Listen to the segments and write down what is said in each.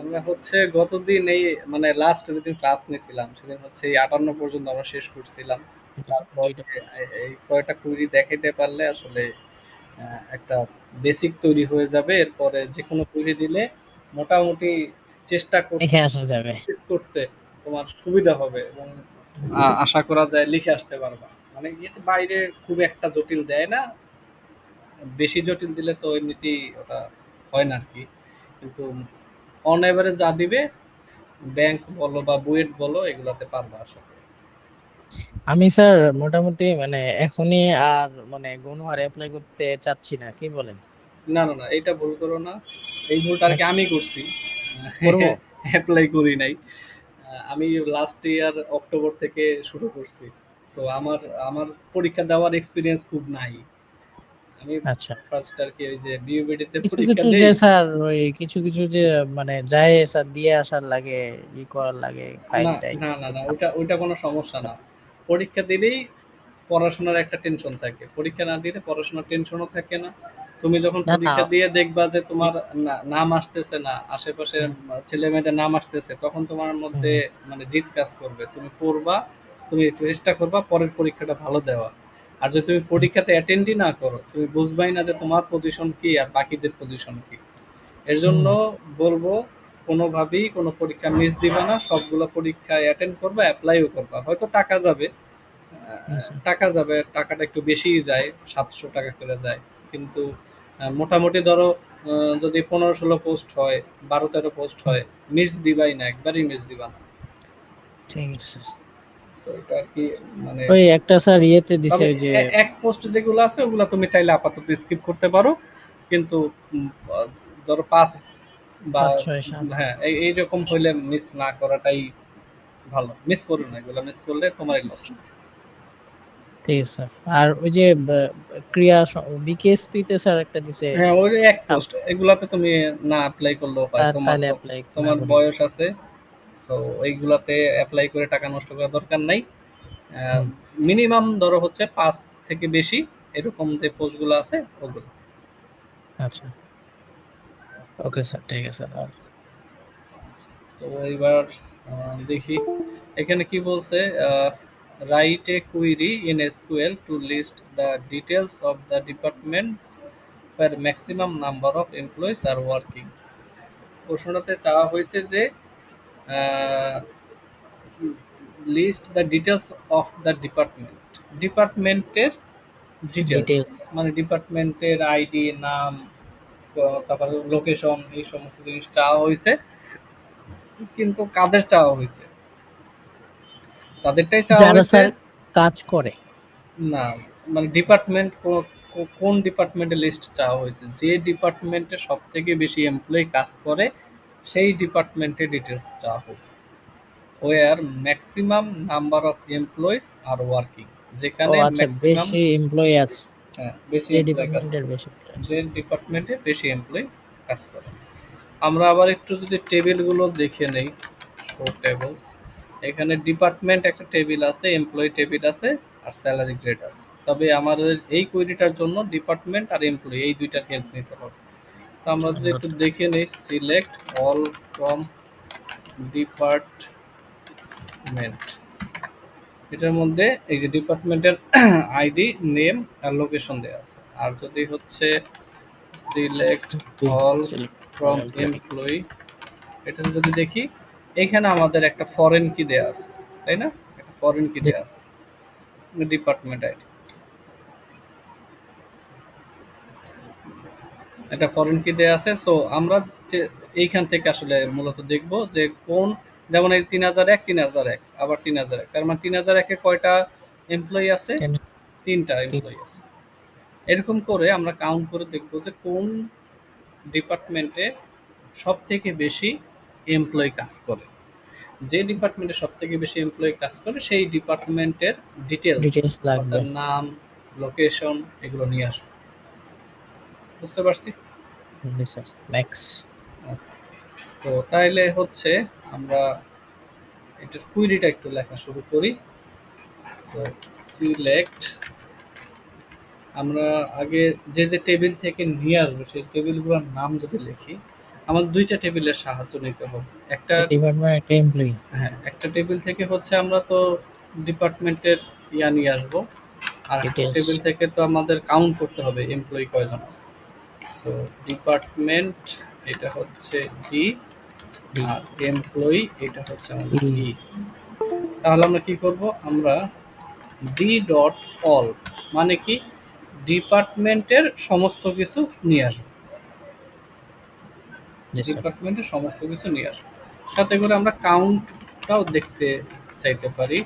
আমরা হচ্ছে গতদিন এই মানে লাস্ট যেদিন ক্লাস নিয়েছিলাম সেদিন হচ্ছে এই 58 পর্যন্ত আমরা শেষ করছিলাম। তারপর দুইটা। এই কয়টা কুইরি দেখাইতে পারলে আসলে একটা বেসিক তৈরি হয়ে যাবে। এরপরে যে কোনো কুইরি দিলে মোটামুটি চেষ্টা দেখে আসা যাবে। করতে তোমার সুবিধা হবে এবং আশা করা যায় লিখে আসতে পারবা। মানে এর বাইরে খুব একটা জটিল দেয় না, বেশি জটিল দিলে তো এমনিতেই ওটা হয় না আর কি। কিন্তু অন এভারেজ যা দিবে ব্যাংক বলো বা বুয়েট বলো এগুলাতে পারবা আশা করি। আমি স্যার মোটামুটি মানে এখনই আর মানে গণু আর অ্যাপ্লাই করতে চাচ্ছি না, কি বলেন? না না না, এইটা ভুল করো না। এই ভুলটা আর কি আমি করছি, করবো। অ্যাপ্লাই করি নাই। আমি লাস্ট ইয়ার অক্টোবর থেকে শুরু করছি। সো আমার আমার পরীক্ষা দেওয়ার এক্সপিরিয়েন্স খুব নাই। আমি আচ্ছা, ফার্স্ট আর কি ওই যে বিউবিডিতে কিছু পরীক্ষা কিছু যে দেই। স্যার ওই কিছু কিছু যে মানে যায় স্যার দিয়ে আসার লাগে, ই করার লাগে, ফাইল না চাই। না না না, ওইটা কোনো সমস্যা না। পরীক্ষা দিলেই পড়াশোনার একটা টেনশন থাকে, পরীক্ষা না দিলে পড়াশোনার টেনশনও থাকে না। তুমি যখন না না। পরীক্ষা দিয়ে দেখবা যে তোমার নাম আসতেছে না, আশেপাশে হুম, ছেলে মেয়েদের নাম আসতেছে, তখন তোমার মধ্যে হুম, মানে জিদ কাজ করবে। তুমি পড়বা, তুমি চেষ্টা করবা পরের পরীক্ষাটা ভালো দেওয়া। আর যদি তুমি হুম, পরীক্ষাতে অ্যাটেন্ডই না করো, তুমি বুঝবাই না যে তোমার পজিশন কি আর বাকিদের পজিশন কি। এর জন্য হুম, বলবো কোনোভাবেই কোনো পরীক্ষা মিস দিবা না, সবগুলো পরীক্ষায় অ্যাটেন্ড করবা, অ্যাপ্লাইও করবা। হয়তো টাকা যাবে, হুম, স্যার। টাকাটা একটু বেশিই যায়, 700 টাকা করে যায়। কিন্তু মোটামুটি ধরো যদি 15-16 পোস্ট হয়, 12-13 পোস্ট হুম, হয়, মিস দিবাই না, একবারই মিস দিবা না। ঠিক আছে। তো এটা আর কি মানে। ওই একটা স্যার ইয়েতে দিছে তবে ওই যে এক পোস্ট যেগুলো আছে ওগুলো তুমি চাইলে আপাতত স্কিপ করতে পারো। কিন্তু আহ, ধরো 5 বা 5, 6, 7। হ্যাঁ এইরকম হইলে মিস না করাটাই ভালো। মিস করো না, এগুলো মিস করলে তোমারই লস। ঠিক আছে স্যার। আর ওই যে ক্রিয়া বিকেএসপি তে স্যার একটা দিছে হ্যাঁ, ওই যে এক সাব, পোস্ট এগুলাতে তুমি না অ্যাপ্লাই করলেও হয়, তোমার তাহলে তো অ্যাপ্লাই না তোমার করি। বয়স আছে। সো এইগুলাতে অ্যাপ্লাই করে টাকা নষ্ট করার দরকার নাই। হুম, মিনিমাম ধরো হচ্ছে 5 থেকে বেশি এরকম যে পোস্টগুলো আছে ওগুলো। আচ্ছা, ওকে স্যার, ঠিক আছে স্যার। তো এবার দেখি এখানে কি বলছে। Write a query in SQL to list the details of the departments where maximum number of employees are working। প্রশ্নটাতে চাওয়া হয়েছে যে list the details of the ডিপার্টমেন্টের ডিটেলস, ডিটেলস। মানে ডিপার্টমেন্টের আইডি, নাম, তারপরে লোকেশন, এই সমস্ত জিনিস চাওয়া হয়েছে। কিন্তু কাদের চাওয়া হয়েছে? তাদেরটাই চাওয়া যারা হয়েছে। স্যার কাজ করে। না, মানে ডিপার্টমেন্ট কোন ডিপার্টমেন্টের লিস্ট চাওয়া হয়েছে? যে ডিপার্টমেন্টে সব থেকে বেশি এমপ্লয়ি কাজ করে সেই ডিপার্টমেন্টের ডিটেলস চাওয়া হয়েছে। Where maximum number of employees are working, ও যেখানে আচ্ছা, ম্যাক্সিমাম, বেশি এমপ্লয়ি আছে, হ্যাঁ, বেশি যে এমপ্লয়ি কাজ ডিপার্টমেন্টের করে, বেশি employee আছে। যে ডিপার্টমেন্টে বেশি এমপ্লয়ি কাজ করে। আমরা আবার একটু যদি টেবিলগুলো দেখে নেই, শো টেবলস, এখানে ডিপার্টমেন্ট একটা টেবিল আছে, এমপ্লয়ি টেবিল আছে, আর স্যালারি গ্রেড আছে। তবে আমাদের এই কোয়েরিটার জন্য ডিপার্টমেন্ট আর এমপ্লয়ি এই দুইটার হেল্প নিতে হবে। তো আমরা যদি একটু দেখে নিই, সিলেক্ট অল ফ্রম ডিপার্টমেন্ট, এটার মধ্যে এই যে ডিপার্টমেন্টের আইডি, নেম আর লোকেশন দেওয়া আছে। আর যদি হচ্ছে select all Select all from employee। Employee, এটা যদি দেখি এখানে আমাদের একটা ফরেন কি দেয়া আছে, তাই না? একটা ফরেন কি জি। দেয়া আছে, ডিপার্টমেন্ট আইডি, একটা ফরেন কি দেয়া আছে। সো আমরা যে এইখান থেকে আসলে মূলত দেখব যে কোন, যেমন এই 3001 3001 আবার 3001, তার মানে 3001 এ কয়টা এমপ্লয়ি আছে? Ten- 3টা ten- এমপ্লয়ি আছে। এরকম করে আমরা কাউন্ট করে দেখব যে কোন ডিপার্টমেন্টে সব থেকে বেশি এমপ্লয়ি কাজ করে। যে ডিপার্টমেন্টে সব থেকে বেশি এমপ্লয়ি কাজ করে সেই ডিপার্টমেন্টের ডিটেলস, details লাগবে। অর্থাৎ নাম, লোকেশন, এগুলো নিয়ে আসবে। বুঝতে পারছি? ম্যাক্স। আচ্ছা, তো তাইলে হচ্ছে আমরা এটার কুইরিটা একটু লেখা শুরু করি। সো সিলেক্ট, আমরা আগে যে টেবিল থেকে নিয়ে আসবো সেই টেবিলগুলোর নাম যদি লিখি, আমাদের দুইটা টেবিলের সাহায্য নিতে হবে। একটা ডিপার্টমেন্ট একটা এমপ্লয়ি। হ্যাঁ, একটা টেবিল থেকে হচ্ছে আমরা তো ডিপার্টমেন্টের নিয়ে আসবো, আর একটা ডিটেলস। টেবিল থেকে তো আমাদের কাউন্ট করতে হবে এমপ্লয়ি কয়জন আছে। সো ডিপার্টমেন্ট এটা হচ্ছে ডি, ডি। আর এমপ্লয়ি এটা হচ্ছে আমাদের ই। ই। তাহলে আমরা কি করব, আমরা ডি ডট অল মানে কি ডিপার্টমেন্টের সমস্ত কিছু নিয়ে আসবো, জি স্যার। ডিপার্টমেন্টের সমস্ত কিছু নিয়ে আসবো। সাথে করে আমরা কাউন্টটাও দেখতে চাইতে পারি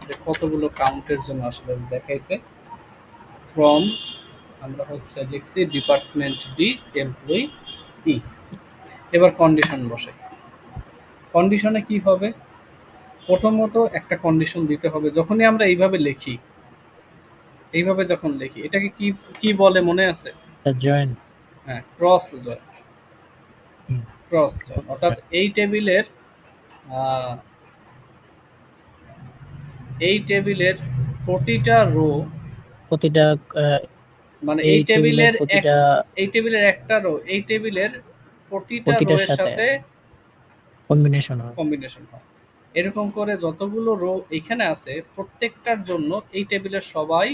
যে কতগুলো কাউন্টের জন্য আসলে দেখাইছে। ফ্রম আমরা হচ্ছে লিখছি ডিপার্টমেন্ট ডি এমপ্লয়ি ই। এবার কন্ডিশন বসে, কন্ডিশনে কি হবে, প্রথমত একটা কন্ডিশন দিতে হবে। যখনই আমরা এইভাবে লিখি, এইভাবে যখন লিখি এটাকে কি কি বলে মনে আছে? Sir join. হ্যাঁ, ক্রস জয়েন। ক্রস জয়েন অর্থাৎ এই টেবিলের আহ, এই টেবিলের প্রতিটা রো, প্রতিটা মানে এই এই টেবিলের প্রতিটা এই টেবিলের একটা রো এই টেবিলের প্রতিটা রো প্রতিটার এর সাথে সাথে কম্বিনেশন হয়। কম্বিনেশন হয়। এরকম করে যতগুলো রো এখানে আছে প্রত্যেকটার জন্য এই টেবিলের সবাই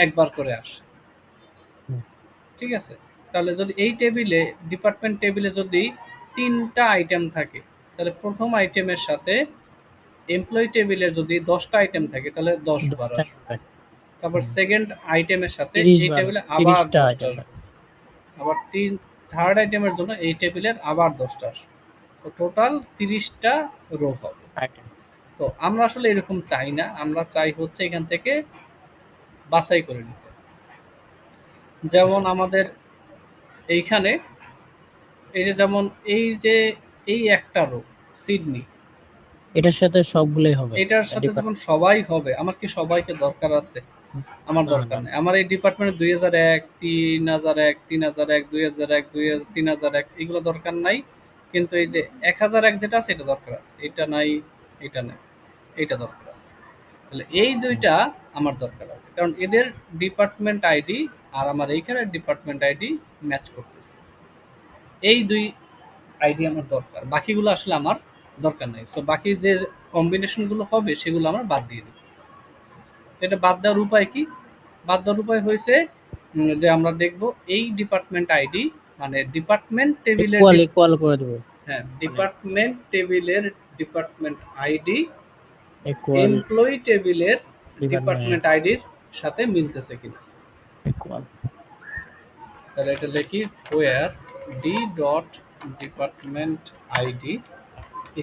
একবার করে আসে। হুম। ঠিক আছে, তাহলে যদি এই টেবিলে ডিপার্টমেন্ট টেবিলে যদি 3টা আইটেম থাকে, তাহলে প্রথম আইটেমের সাথে এমপ্লয়ি টেবিলে যদি 10টা আইটেম থাকে তাহলে 10 বার 10টা আসবে। তারপর সেকেন্ড আইটেমের সাথে 30 এই বার টেবিলে আবার 30টা 10টা আইটেম আসবে। আবার থার্ড আইটেমের জন্য এই টেবিলের আবার 10টা আসবে। তো টোটাল 30টা রো হবে। আইটেম। তো আমরা আসলে এরকম চাই না, আমরা চাই হচ্ছে এখান থেকে বাছাই করে নিতে। যেমন আমাদের এইখানে এই যে যেমন এই যে এই একটা রো সিডনি, এটার সাথে সবগুলোই হবে। এটার সাথে যখন সবাই হবে, আমার কি সবাইকে দরকার আছে? আমার না দরকার না। নেই। আমার এই ডিপার্টমেন্টে 2001, 3001, 3001, 2001, 3001 এগুলো দরকার নাই। কিন্তু এই যে 1001 যেটা আছে এটা দরকার আছে। এটা নাই, এটা নাই, এটা দরকার আছে। তাহলে এই দুইটা আমার দরকার আছে, কারণ এদের ডিপার্টমেন্ট আইডি আর আমার এইখানে ডিপার্টমেন্ট আইডি ম্যাচ করতেছে। এই দুই আইডি আমার দরকার, বাকিগুলো আসলে আমার দরকার নাই। সো বাকি যে কম্বিনেশনগুলো হবে সেগুলো আমরা বাদ দিয়ে দিই। তো এটা বাদ দেওয়ার উপায় কি? বাদ দেওয়ার উপায় হয়েছে যে আমরা দেখব এই ডিপার্টমেন্ট আইডি মানে ডিপার্টমেন্ট টেবিলের ইকুয়াল ইকুয়াল করে দেব। হ্যাঁ, মানে ডিপার্টমেন্ট টেবিলের ডিপার্টমেন্ট আইডি ইকুয়াল এমপ্লয়ি টেবিলের ডিপার্টমেন্ট ডিপার্টমেন্ট আইডির সাথে মিলতেছে কিনা। ইকুয়াল। তাহলে এটা লিখি where d dot department ID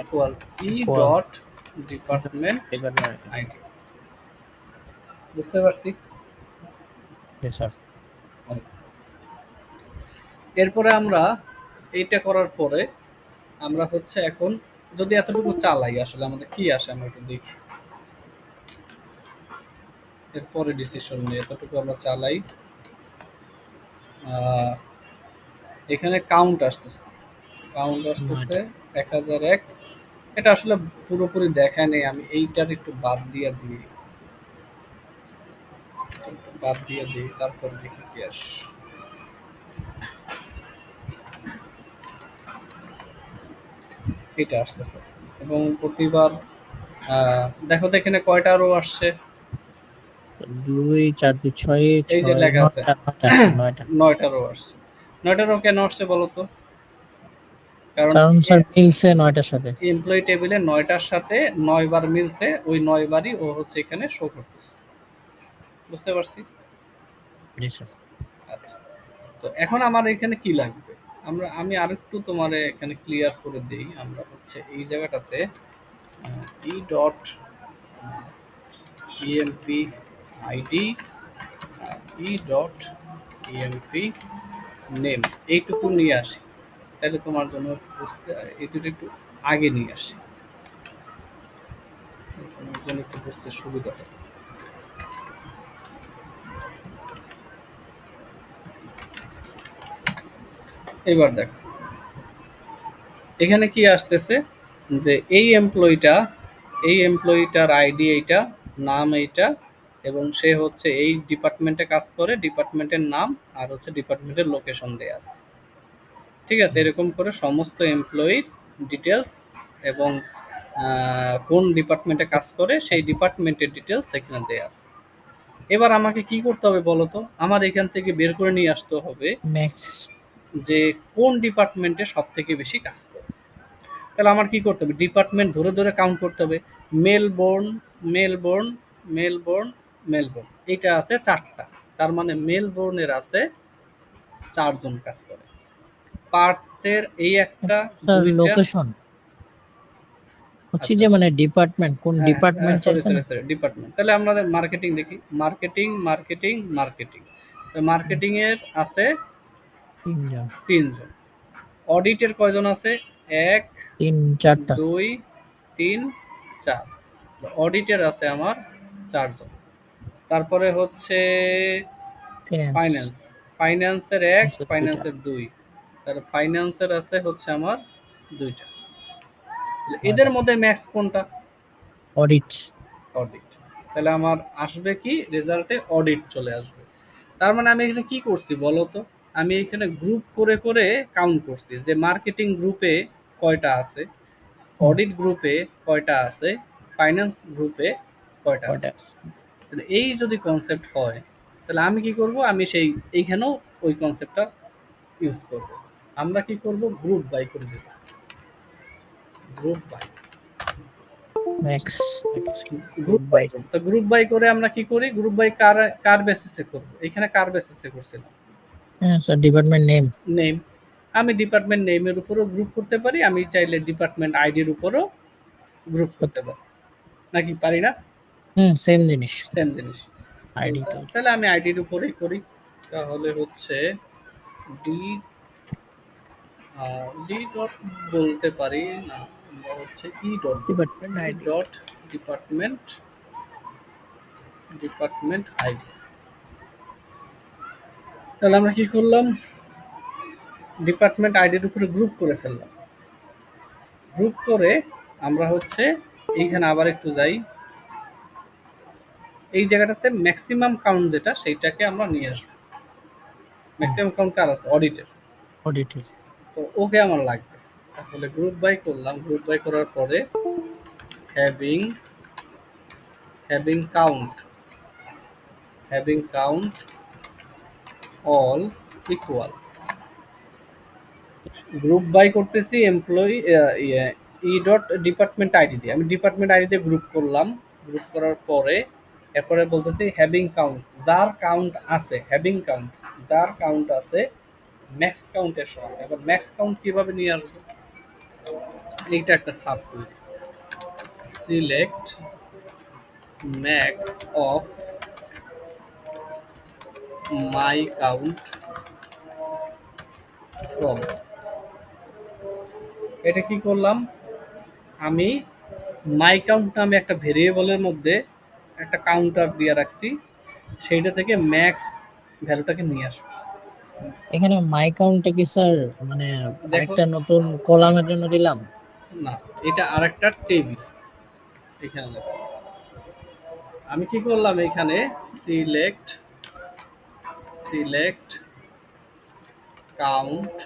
equal E equal dot department department. ID. বুঝতে পারছি? জি স্যার। এরপরে আমরা এইটা করার পরে আমরা হচ্ছে এখন যদি এতটুকু চালাই আসলে আমাদের কি আসে আমরা একটু দেখি, এরপরে ডিসিশন নিয়ে এতটুকু আমরা চালাই। এখানে কাউন্ট আসতেছে, কাউন্ট আসতেছে 1001। এটা আসলে পুরোপুরি দেখায় নেই, আমি এইটার একটু বাদ দিয়ে দিই, একটু বাদ দিয়ে দিই, তারপর দেখি কি আসে। এটা আসতেছে এবং প্রতিবার দেখো তো এখানে কয়টা রো আসছে। 2 4 2 6 এই যে 6 লেখা আছে 9টা 9টা রো আসছে। 9টা রো কেন আসছে বলো তো? কারণ কারণ স্যার মিলছে 9টার সাথে। এমপ্লয়ি টেবিলে 9টার সাথে 9 বার মিলছে, ওই 9 বারই ও হচ্ছে এখানে শো করতেছে। বুঝতে পারছি? জি স্যার। আচ্ছা, তো এখন আমার এখানে কি লাগবে, আমি আরেকটু তোমার এখানে ক্লিয়ার করে দেই। আমরা হচ্ছে এই জায়গাটাতে E dot EMP ID E dot EMP name এইটুকু নিয়ে আসি, তাহলে তোমার জন্য বুঝতে এই দুটো একটু আগে নিয়ে আসি, তোমার জন্য একটু বুঝতে সুবিধা হবে। এবার দেখো এখানে কি আসতেছে যে এই এমপ্লয়িটার আইডি এইটা, নাম এইটা, এবং সে হচ্ছে এই ডিপার্টমেন্টে কাজ করে, ডিপার্টমেন্টের নাম আর হচ্ছে ডিপার্টমেন্টের লোকেশন দেয়া আছে। ঠিক আছে, এরকম করে সমস্ত এমপ্লয়ির ডিটেলস এবং কোন ডিপার্টমেন্টে কাজ করে সেই ডিপার্টমেন্টের ডিটেলস এখানে দেয়া আছে। এবার আমাকে কি করতে হবে বলো তো? আমার এখান থেকে বের করে নিয়ে আসতে হবে ম্যাক্স যে কোন ডিপার্টমেন্টে সব থেকে বেশি কাজ করে। তাহলে আমার কি করতে হবে? ডিপার্টমেন্ট ধরে ধরে কাউন্ট করতে হবে। মেলবোর্ন, মেলবোর্ন, মেলবোর্ন, মেলবোর্ন, এটা আছে 4টা। তার মানে মেলবোর্নের আছে 4 জন কাজ করে। পার্থের এই একটা, স্যার 2টা। লোকেশন হচ্ছে আচ্ছা, যে মানে ডিপার্টমেন্ট, কোন হ্যাঁ, ডিপার্টমেন্ট সরি চাইছে সরি না? Sorry, department. তাহলে আমাদের মার্কেটিং দেখি। Marketing, marketing, marketing. তো মার্কেটিং এর আছে 3 জন। 3 জন। অডিটের কয়জন আছে? 1, 4টা। 2, 3, 4। অডিটের আছে আমার 4 জন। তারপরে হচ্ছে ফিনান্স ফাইন্যান্স। ফাইন্যান্সের 1, আছে 2টা। ফাইন্যান্সের 2। তাহলে ফাইন্যান্সের আছে হচ্ছে আমার 2টা। এদের 9টা। মধ্যে ম্যাক্স কোনটা? অডিট। অডিট। তাহলে আমার আসবে কি রেজাল্টে? অডিট চলে আসবে। তার মানে আমি এখানে কি করছি বলো তো? আমি এখানে গ্রুপ করে করে কাউন্ট করছি যে মার্কেটিং গ্রুপে কয়টা আছে, অডিট গ্রুপে কয়টা আছে, ফাইন্যান্স গ্রুপে কয়টা কয়টা? আছে। তাহলে এই যদি কনসেপ্ট হয়, তাহলে আমি কি করব? আমি সেই এইখানেও ওই কনসেপ্টটা ইউজ করব। আমরা কি করব? গ্রুপ বাই করে দেব। Group by, max group group by by. করব। তো গ্রুপ বাই করে আমরা কি করি? গ্রুপ বাই কার কার বেসিসে করব? এখানে কার বেসিসে করছিলাম? হ্যাঁ স্যার, ডিপার্টমেন্ট নেম। নেম। আমি ডিপার্টমেন্ট নেমের উপরও গ্রুপ করতে পারি, আমি চাইলে ডিপার্টমেন্ট আইডির উপরও গ্রুপ করতে পারি, নাকি পারি না? সেম জিনিস। সেম জিনিস। আইডি তো। তাহলে আমি আইডির উপরেই করি। তাহলে হচ্ছে ডি, ডি ডট বলতে পারি না, আমরা হচ্ছে ই ডট বলবো। Department e ID. Dot department, department ID. তাহলে আমরা কি করলাম? ডিপার্টমেন্ট আইডির উপরে গ্রুপ করে ফেললাম। গ্রুপ করে আমরা হচ্ছে এইখানে আবার একটু যাই। এই জায়গাটাতে ম্যাক্সিমাম কাউন্ট যেটা সেইটাকে আমরা নিয়ে আসবো। ম্যাক্সিমাম কাউন্ট কার আছে? অডিটের। অডিটর। তো ওকে আমার লাগবে। তাহলে গ্রুপ বাই করলাম। গ্রুপ বাই করার পরে having, having count, having count all equal. Group by করতেছি employee e dot department ID দিয়ে। আমি ডিপার্টমেন্ট আইডি দিয়ে গ্রুপ করলাম। গ্রুপ করার পরে এরপরে বলতেছি হ্যাভিং কাউন্ট, যার কাউন্ট আছে, হ্যাভিং কাউন্ট, যার কাউন্ট আছে ম্যাক্স কাউন্টের সমান। এবার ম্যাক্স কাউন্ট কিভাবে নিয়ে আসবো? এইটা একটা sub query. Select max of my count from. এটা কি করলাম? আমি মাই কাউন্ট নামে একটা ভেরিয়েবলের মধ্যে একটা কাউন্টার দিয়ে রাখছি, সেইটা থেকে ম্যাক্স ভ্যালুটাকে নিয়ে আসবো। এখানে মাই কাউন্টে কি স্যার মানে দেখো, আরেকটা নতুন কলামের জন্য দিলাম? না, এটা আরেকটা টেবিল। এখানে দেখো, আমি কি করলাম? এখানে select, select count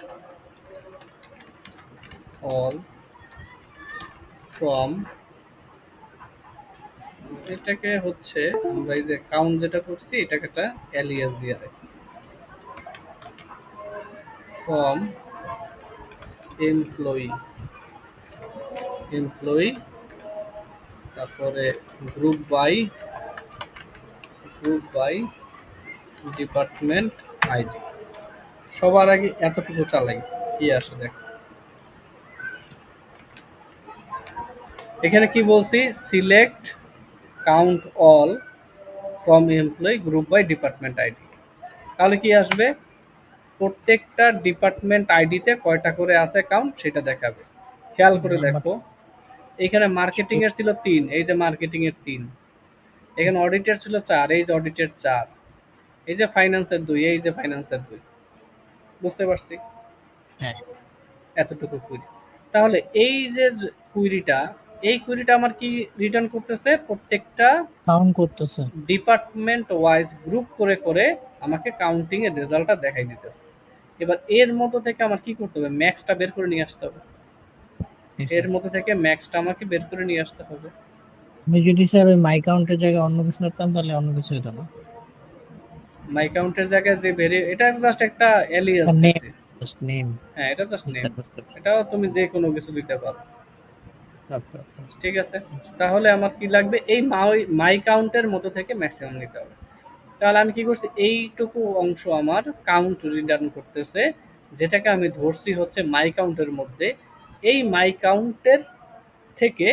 all from, এটাকে হচ্ছে আমরা এই যে কাউন্ট যেটা করছি এটাকে একটা অ্যালিয়াস দিয়ে রাখি। ফ্রম এমপ্লয়ি, এমপ্লয়ি, তারপরে group by, group by department ID. সবার আগে এতটুকু চালাই, কি আসে দেখো। এখানে কি বলছি? Select count all from employee group by department ID. তাহলে কি আসবে? প্রত্যেকটা ডিপার্টমেন্ট আইডিতে কয়টা করে আছে কাউন্ট সেটা দেখাবে। খেয়াল করে নাম্বার। দেখো, এখানে মার্কেটিং এর ছিল 3, এই যে মার্কেটিং এর 3। এখানে অডিটের ছিল 4, এই যে অডিটের 4। এই যে ফাইন্যান্সের 2, এই যে ফাইন্যান্সের 2। বুঝতে পারছি? হ্যাঁ, এতটুকু কুইরি। তাহলে এই যে কুইরিটা, এই কুইরিটা আমার কি রিটার্ন করতেছে? প্রত্যেকটা কাউন্ট করতেছে। ডিপার্টমেন্ট ওয়াইজ গ্রুপ করে করে আমাকে কাউন্টিং এর রেজাল্টটা দেখাই দিতেছে। এবার এর মধ্যে থেকে আমার কি করতে হবে, ম্যাক্সটা বের করে নিয়ে আসতে হবে। জি এর স্যার। মধ্যে থেকে ম্যাক্সটা আমাকে বের করে নিয়ে আসতে হবে। আমি যদি স্যার ওই মাই কাউন্টের জায়গায় অন্য কিছু লিখতাম তাহলে অন্য কিছু হতো না। মাই কাউন্টের জায়গায় যে এটা জাস্ট একটা এলিয়াস নেম, দিছি। Just name. হ্যাঁ, এটা জাস্ট জি নেম। স্যার, বুঝতে পারছি। এটাও তুমি যে কোনো কিছু দিতে পারো। ওকে ওকে। ঠিক আছে, তাহলে আমার কি লাগবে, এই মাই কাউন্টের মধ্যে থেকে ম্যাক্সিমাম নিতে হবে। তাহলে আমি কি করছি, এইটুকু অংশ আমার কাউন্ট রিটার্ন করতেছে, যেটাকে আমি ধরছি হচ্ছে মাই কাউন্টের মধ্যে। এই মাই কাউন্টের থেকে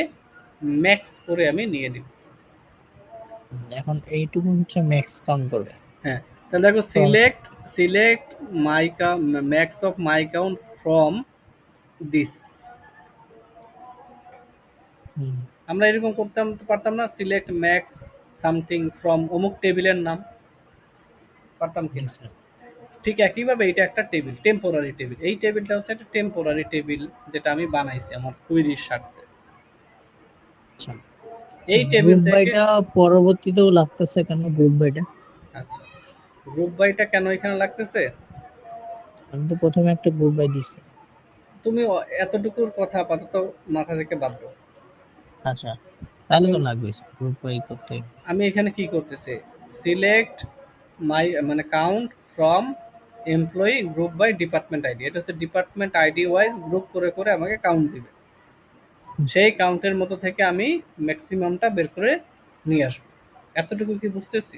ম্যাক্স করে আমি নিয়ে নিব। এখন এইটুকু হচ্ছে ম্যাক্স কাউন্ট করবে। হ্যাঁ, তাহলে দেখো, তো select my max of my count from this. হুম, আমরা এরকম করতাম তো, পারতাম না, সিলেক্ট ম্যাক্স সামথিং ফ্রম অমুক টেবিলের নাম, পারতাম জি কিনা? স্যার। ঠিক একইভাবে এটা একটা টেবিল, টেম্পোরারি টেবিল। এই টেবিলটা হচ্ছে একটা টেম্পোরারি টেবিল, যেটা আমি বানাইছি আমার কুইরির স্বার্থে। আচ্ছা এই স্যার, টেবিল গ্রুপ থেকে, বাইটা পরবর্তীতেও লাগতেছে কেন গ্রুপ বাইটা? আচ্ছা, গ্রুপ বাইটা কেন এখানে লাগতেছে, আমি তো প্রথমে একটা গ্রুপ বাই দিচ্ছি। তুমি এতটুকুর কথা আপাতত মাথা থেকে বাদ দাও। আচ্ছা, তাহলে তুমি, তো লাগবে গ্রুপ বাই করতে। আমি এখানে কি করতেছি, সিলেক্ট মাই মানে count from employee group by department ID. এটা হচ্ছে ডিপার্টমেন্ট আইডি ওয়াইজ গ্রুপ করে করে আমাকে কাউন্ট দিবে। হুম, সেই কাউন্টের মতো থেকে আমি ম্যাক্সিমামটা বের করে নিয়ে আসবো। এতটুকু কি বুঝতেছি?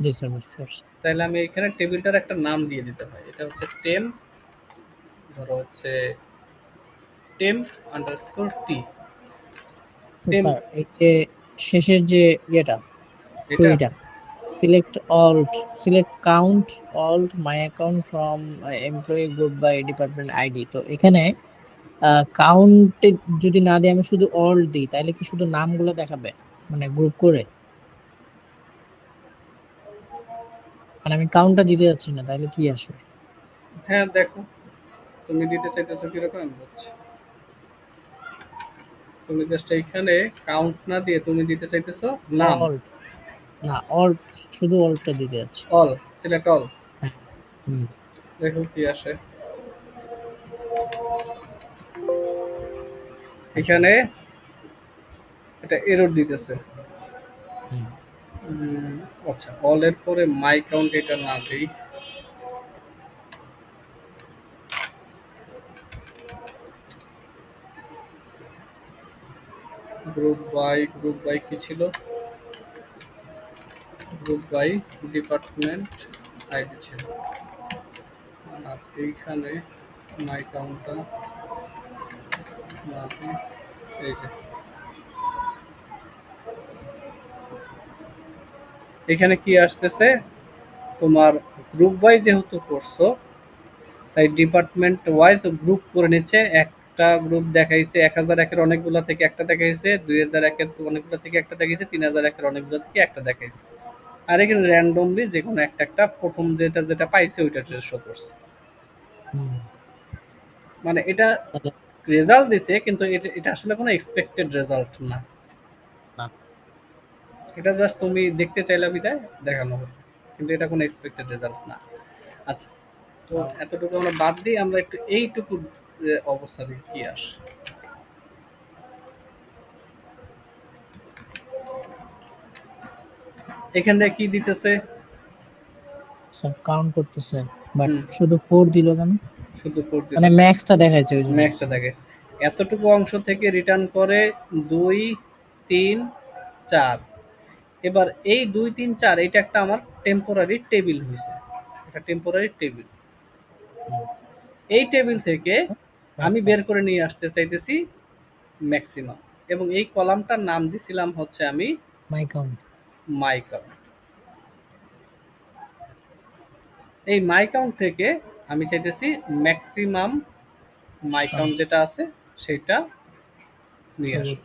জি স্যার, বুঝতে পারছি। তাহলে আমি এখানে টেবিলটার একটা নাম দিয়ে দিতে হয়। এটা হচ্ছে টেম্প, ধরো হচ্ছে টেম্প আন্ডারস্কোর টি। আচ্ছা টেম্প, স্যার, এই যে শেষের যে ইয়েটা, এটা, কুড়িটা, select alt, select count alt my account from employee group by department ID, তো এখানে কাউন্টে যদি না দিই, আমি শুধু অল্ট দিই, তাহলে কি শুধু নামগুলো দেখাবে মানে গ্রুপ করে? মানে আমি কাউন্টটা দিতে যাচ্ছি না, তাহলে কি আসবে? হ্যাঁ দেখো, তুমি দিতে চাইতেছো কিরকম আমি বলছি। তুমি জাস্ট এইখানে কাউন্ট না দিয়ে তুমি দিতে চাইতেছো নাম। অল্ট, না অল্ট, শুধু অল্টটা দিতে যাচ্ছি। All, select all. হ্যাঁ। হুম। দেখো কি আসে আচ্ছা। এখানে। এটা এরর দিতেছে। হুম। উম, আচ্ছা, অল এর পরে মাই কাউন্ট এটা না দেই। গ্রুপ বাই কি ছিল, গ্রুপ বাই ডিপার্টমেন্ট আইডি ছিল। আর এইখানে মাই কাউন্টটা না দিই, এই যে এখানে কি আসতেছে, তোমার গ্রুপ ওয়াইজ যেহেতু করছো, তাই ডিপার্টমেন্ট ওয়াইজ গ্রুপ করে নিচ্ছে। একটা গ্রুপ দেখাইছে 1001-এর অনেকগুলো থেকে একটা দেখাইছে, 2001-এর অনেকগুলো থেকে একটা দেখাইছে, 3001-এর অনেকগুলো থেকে একটা দেখাইছে। আর এখানে র্যান্ডমলি যে কোনো একটা একটা প্রথম যেটা যেটা পাইছে ওইটা শো করছে। হুম। মানে এটা তাহলে রেজাল্ট দিছে, কিন্তু এটা এটা আসলে কোনো এক্সপেক্টেড রেজাল্ট না। না। এটা জাস্ট তুমি দেখতে চাইলে বিদায় দেখানো হবে, কিন্তু এটা কোনো এক্সপেক্টেড রেজাল্ট না। আচ্ছা, তো তাও এতটুকু আমরা বাদ দিই, আমরা একটু এইটুকু অবস্থা দেখি কি আসে। এখান থেকে কি দিতেছে, স্যার কাউন্ট করতেছে, বাট হুম, শুধু 4 দিল কেন? শুধু ফোর দিল, মানে ম্যাক্সটা দেখাইছে ওই জন্য। ম্যাক্সটা দেখাইছে। এতটুকু অংশ থেকে রিটার্ন করে 2, 3, 4। এবার এই 2, 3, 4 এটা একটা আমার টেম্পোরারি টেবিল হয়েছে, এটা টেম্পোরারি টেবিল। হুম। এই টেবিল থেকে আমি ম্যাক্স বের করে নিয়ে আসতে চাইতেছি ম্যাক্সিমাম, এবং এই কলামটার নাম দিছিলাম হচ্ছে আমি মাই কাউন্ট। My count. এই মাই কাউন্ট থেকে আমি চাইতেছি ম্যাক্সিমাম মাই কাউন্ট কাউন্ট যেটা আছে সেটা নিয়ে সব। আসো।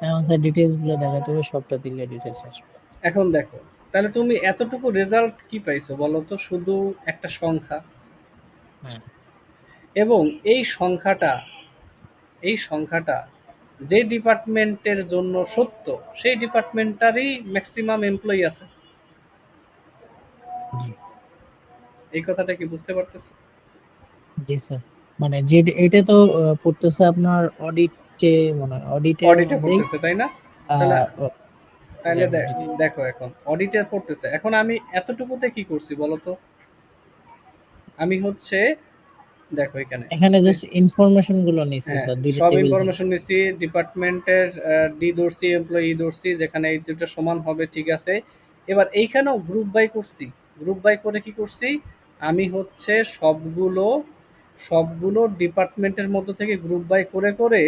এখন স্যার ডিটেলস গুলো দেখাতে হবে, সবটা দিলে ডিটেলস আসবে। এখন দেখো, তাহলে তুমি এতটুকু রেজাল্ট কি পাইছো বলো তো, শুধু একটা সংখ্যা। হ্যাঁ। এবং এই সংখ্যাটা যে ডিপার্টমেন্টের জন্য সত্য, সেই ডিপার্টমেন্টারই ম্যাক্সিমাম এমপ্লয়ি আছে। জি। এই কথাটা কি বুঝতে পারতেছো? জি স্যার, মানে যে এটা তো পড়তেছে আপনার অডিটে, মনে হয় অডিটের অডিটে মধ্যেই। পড়তেছে তাই না? তাহলে আহ, ও, জি তাহলে আমি অডিটে। দেখো এখন অডিটে পড়তেছে। এখন আমি এতটুকুতে কি করছি বলো তো? আমি হচ্ছে দেখো এখানে এখানে জাস্ট ইনফরমেশন গুলো নিচ্ছে হ্যাঁ, স্যার, দুইটা সব টেবিল থেকে। ইনফরমেশন নিছি। ডিপার্টমেন্টের ডি ধরছি, এমপ্লয়ি ধরছি, যেখানে এই দুটো সমান হবে, ঠিক আছে। এবার এইখানেও গ্রুপ বাই করছি। গ্রুপ বাই করে কি করছি? আমি হচ্ছে সবগুলো সবগুলো ডিপার্টমেন্টের মধ্যে থেকে গ্রুপ বাই করে করে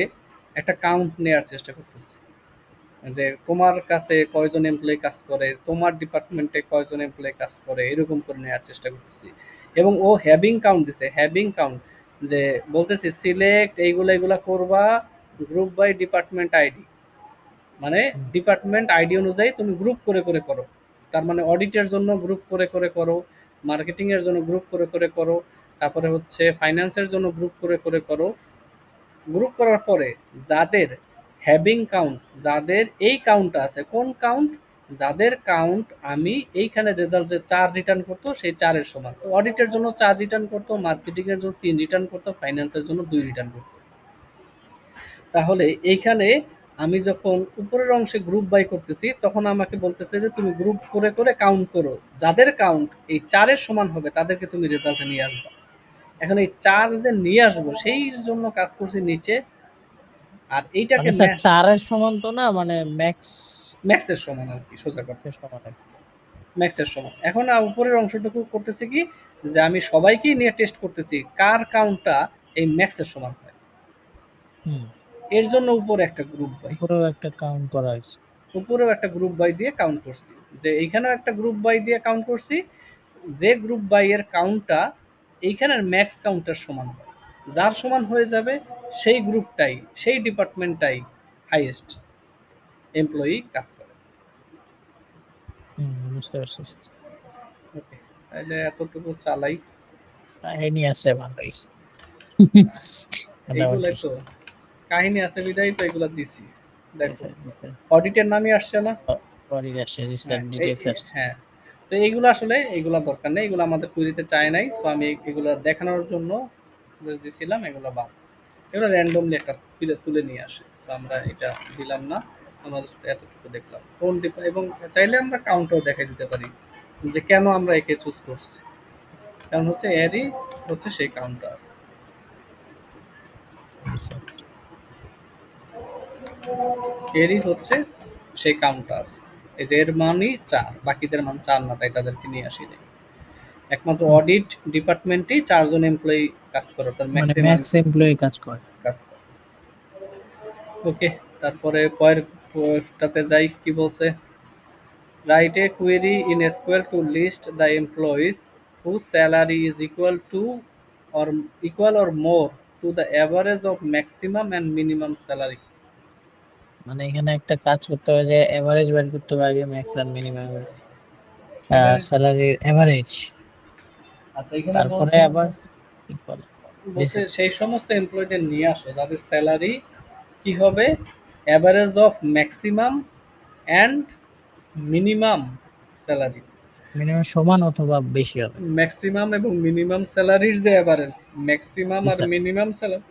একটা কাউন্ট নেওয়ার চেষ্টা করতেছি, যে তোমার কাছে কয়জন এমপ্লয়ি কাজ করে, তোমার ডিপার্টমেন্টে কয়জন এমপ্লয়ি কাজ করে, এরকম করে নেওয়ার চেষ্টা করতেছি। এবং ও হ্যাভিং কাউন্ট দিছে, হ্যাভিং কাউন্ট, যে বলতেছি সিলেক্ট এইগুলা এইগুলা করবা গ্রুপ বাই ডিপার্টমেন্ট আইডি, মানে হুম, ডিপার্টমেন্ট আইডি অনুযায়ী তুমি গ্রুপ করে করে করো। তার মানে অডিটের জন্য গ্রুপ করে করে করো, মার্কেটিং এর জন্য গ্রুপ করে করে করো, তারপরে হচ্ছে ফাইন্যান্সের জন্য গ্রুপ করে করে করো। গ্রুপ করার পরে যাদের হ্যাভিং কাউন্ট, যাদের এই কাউন্ট আছে, কোন কাউন্ট? যাদের কাউন্ট আমি এইখানে রেজাল্ট যে 4 রিটার্ন করতো সেই 4 এর সমান। তো অডিটের জন্য 4 রিটার্ন করতো, মার্কেটিং এর জন্য 3 রিটার্ন করতো, ফাইন্যান্সের জন্য 2 রিটার্ন করতো। তাহলে এইখানে আমি যখন উপরের অংশে গ্রুপ বাই করতেছি তখন আমাকে বলতেছে যে তুমি গ্রুপ করে করে কাউন্ট করো, যাদের কাউন্ট এই 4 এর সমান হবে তাদেরকে তুমি রেজাল্টে নিয়ে আসবে। এখন এই 4 যে নিয়ে আসবো সেই জন্য কাজ করছি নিচে। আর এইটাকে মানে স্যার 4-এর সমান তো না, মানে ম্যাক্স ম্যাক্সের সমান আর কি, সোজা কথা, এর সমান আর কি। ম্যাক্সের সমান। এখন উপরের অংশটুকু করতেছি কি, যে আমি সবাইকেই নিয়ে টেস্ট করতেছি কার কাউন্টটা এই ম্যাক্সের সমান হয়। হুম, এর জন্য উপরে একটা গ্রুপ বাই, উপরেও একটা কাউন্ট করা হয়েছে। উপরেও একটা গ্রুপ বাই দিয়ে কাউন্ট করছি, যে এইখানেও একটা গ্রুপ বাই দিয়ে কাউন্ট করছি, যে গ্রুপ বাই এর কাউন্টটা এইখানের ম্যাক্স কাউন্টের সমান হয়, যার সমান হয়ে যাবে সেই গ্রুপটাই, সেই ডিপার্টমেন্টটাই হাইয়েস্ট এমপ্লয়ি কাজ করে। হুম, বুঝতে পারছি। ওকে, তাহলে এতটুকু চালাই। কাহিনী আছে ভালোই। মোটামুটি। এইগুলাই তো কাহিনী আছে, বিদায় তো এগুলা দিছি। দেখো অডিটের নামই আসছে না। পরের আসে স্যার, হ্যাঁ ডিটেলস আসছে। হ্যাঁ, তো এইগুলো আসলে এইগুলা দরকার নেই, এগুলো আমাদের কুইরিতে চায় নাই, সো আমি এগুলো দেখানোর জন্য জাস্ট দিছিলাম। এগুলো বাদ, এগুলো র্যান্ডমলি একটা তুলে নিয়ে আসে, সো আমরা এটা দিলাম না। আমরা just এতটুকু দেখলাম কোন এবং চাইলে আমরা কাউন্টও দেখাই দিতে পারি যে কেন আমরা একে চুজ করছি। কারণ হচ্ছে এরই হচ্ছে সেই কাউন্টটা আছে, এরই হচ্ছে সেই কাউন্টটা আছে। এই যে এর মানই 4, বাকিদের মান 4 না, তাই তাদেরকে নিয়ে আসি নাই। একমাত্র হুম, অডিট ডিপার্টমেন্টেই 4 জন এমপ্লয়ি কাজ করে, তার মানে ম্যাক্সিমাম ম্যাক্স এমপ্লয়ি কাজ করে। কাজ করে। ওকে, তারপরে পরেরটাতে যাই, কি বলছে? Write a query in SQL to list the employees whose salary is equal or more to the average of maximum and minimum salary. মানে এখানে একটা কাজ করতে হবে, যে এভারেজ বের করতে হবে আগে, ম্যাক্স আর মিনিমাম এভারেজ, স্যালারির এভারেজ। আচ্ছা এখানে তারপরে বলছে, আবার কি বলে। জি বলছে স্যার। সেই সমস্ত এমপ্লয়ীদের নিয়ে আসো যাদের স্যালারি কি হবে, average of maximum and minimum salary. Minimum সমান অথবা বেশি হবে। ম্যাক্সিমাম এবং মিনিমাম স্যালারির যে অ্যাভারেজ, ম্যাক্সিমাম জি আর স্যার, মিনিমাম স্যালারি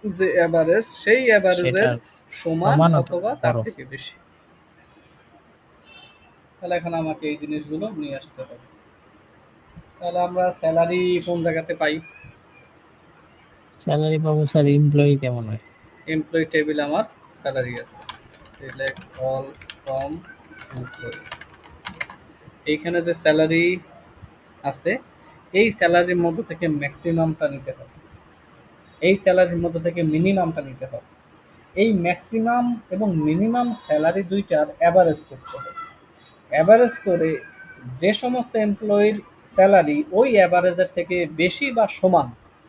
যে অ্যাভারেজ, সেই অ্যাভারেজের সেটার সমান সমান অথবা অথবা তার বড়। থেকে বেশি। তাহলে এখন আমাকে এই জিনিসগুলো নিয়ে আসতে হবে। তাহলে আমরা স্যালারি কোন জায়গাতে পাই? স্যালারি পাবো স্যার, এমপ্লয়ি কেমন হয়। এমপ্লয়ি টেবিল আমার স্যালারি আছে, সিলেক্ট অল ফ্রম এমপ্লয়ি। এইখানে যে স্যালারি আছে এই স্যালারির মধ্যে থেকে ম্যাক্সিমামটা নিতে হবে, এই স্যালারির মধ্যে থেকে মিনিমামটা নিতে হবে। এই ম্যাক্সিমাম এবং মিনিমাম স্যালারি দুইটার অ্যাভারেজ করতে হবে। অ্যাভারেজ করে যে সমস্ত এমপ্লয়ির স্যালারি ওই অ্যাভারেজের থেকে বেশি বা সমান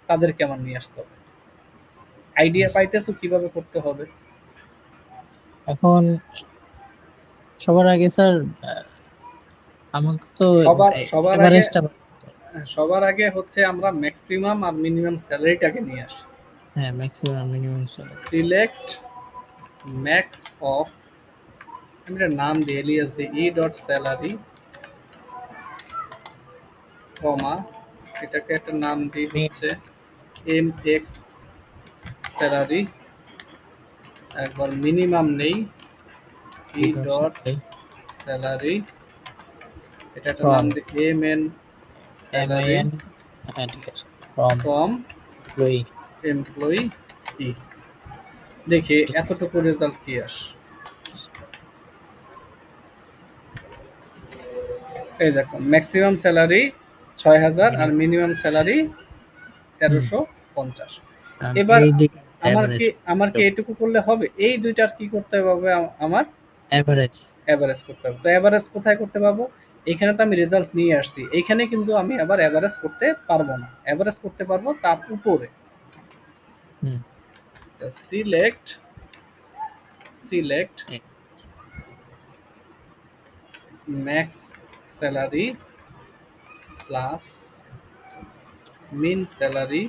তাদেরকে আমার নিয়ে আসতে হবে। জি আইডিয়া স্যার। পাইতেছো কিভাবে করতে হবে? এখন সবার আগে স্যার, আমাকে তো সবার সবার আগে এভারেজটা। সবার আগে হচ্ছে আমরা ম্যাক্সিমাম আর মিনিমাম স্যালারিটাকে নিয়ে আসি। হ্যাঁ, maximum minimum salary. Select max of, আমি একটা নাম দিই, এলিয়াস দিই, ই ডট স্যালারি কমা, এটাকে একটা নাম দিই হচ্ছে এম এক্স স্যালারি, একবার মিনিমাম নেই ই ডট স্যালারি, এটা একটা নাম দিই এম এন স্যালারি হ্যাঁ ঠিক আছে, ফ্রম এমপ্লয়ি ই। দেখি এতটুকু রেজাল্ট কি আসে। এই দেখো ম্যাক্সিমাম স্যালারি ৬,০০০ আর মিনিমাম স্যালারি ১৩৫০। এবার আমার কি এটুকু করলে হবে? এই দুইটার কি করতে হবে? আমার অ্যাভারেজ করতে হবে। তো অ্যাভারেজ কোথায় করতে পারবো? এখানে তো আমি রেজাল্ট নিয়ে আসছি, এইখানে কিন্তু আমি আবার অ্যাভারেজ করতে পারবো না, অ্যাভারেজ করতে পারবো তার উপরে। সিলেক্ট ম্যাক্স স্যালারি প্লাস মিন স্যালারি,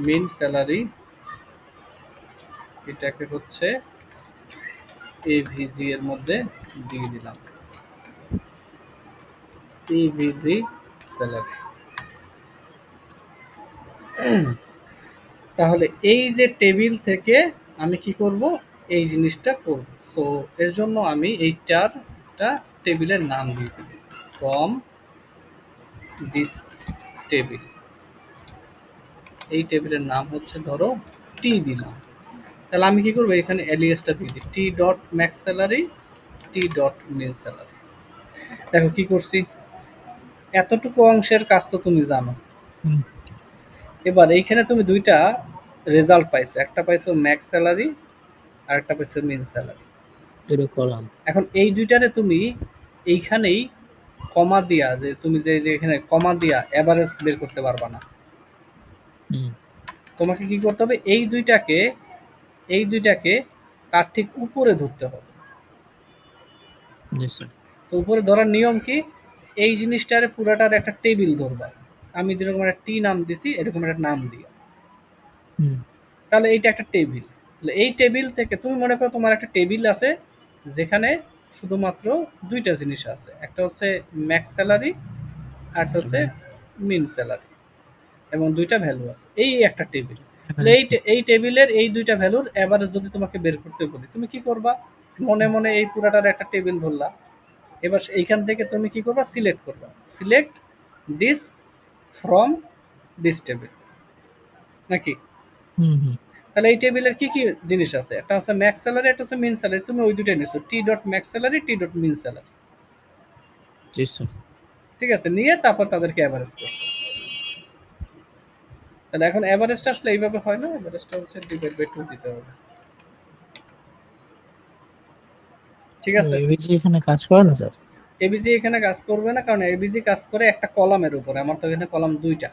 মিন স্যালারি এটাকে হচ্ছে এভিজি এর মধ্যে দিয়ে দিলাম, এভিজি স্যালারি। তাহলে এই যে টেবিল থেকে আমি কি করব? এই জিনিসটা করব। সো এর জন্য আমি এইটার একটা টেবিলের নাম দিয়ে দেব, ফ্রম দিস টেবিল। এই টেবিলের নাম হচ্ছে ধরো টি দিলাম। তাহলে আমি কি করবো? এখানে এলিয়াসটা দিয়ে দিই টি ডট ম্যাক্স স্যালারি, টি ডট মিন স্যালারি। দেখো কি করছি, এতটুকু অংশের কাজ তো তুমি জানো। এবার এইখানে তুমি দুইটা রেজাল্ট পাইছো, একটা পাইছো ম্যাক্স স্যালারি আর একটা পাইছো মিন স্যালারি। এখন এই দুইটারে তুমি এইখানেই কমা দিয়া, যে তুমি যে এখানে কমা দিয়া এভারেজ বের করতে পারবা না। তোমাকে কি করতে হবে? এই দুইটাকে তার ঠিক উপরে ধরতে হবে। তো উপরে ধরার নিয়ম কি? এই জিনিসটার পুরাটার একটা টেবিল ধরবা। আমি যেরকম একটা টি নাম দিছি এরকম একটা নাম দিও, তাহলে এইটা একটা টেবিল। তাহলে এই টেবিল থেকে তুমি মনে করো তোমার একটা টেবিল আছে যেখানে শুধুমাত্র দুইটা জিনিস আছে, একটা হচ্ছে ম্যাক্স স্যালারি আর একটা হচ্ছে মিন স্যালারি, এবং দুইটা ভ্যালু আছে, এই একটা টেবিল। এই টেবিলের এই দুইটা ভ্যালুর এভারেজ যদি তোমাকে বের করতে বলি, তুমি কি করবা? মনে মনে এই পুরাটার একটা টেবিল ধরলা। এবার এইখান থেকে তুমি কি করবা? সিলেক্ট করবা, select this from this table, নাকি? তাহলে এই টেবিলের কি কি জিনিস আছে? একটা আছে ম্যাক্স স্যালারি, একটা আছে মিন স্যালারি। তুমি ওই দুইটাই নিছো, টি ডট ম্যাক্স স্যালারি, টি ডট মিন স্যালারি। ঠিক আছে, নিয়ে তারপর তাদেরকে এভারেজ করছো। তাহলে এখন এভারেজটা আসলে এইভাবে হয় না, এভারেজটা হচ্ছে ডিভাইড বাই 2 দিতে হবে। ঠিক আছে, এবিজি এখানে কাজ করে না স্যার? এবিজি এখানে কাজ করবে না, কারণ এবিজি কাজ করে একটা কলামের উপরে। আমার তো এখানে কলাম দুইটা।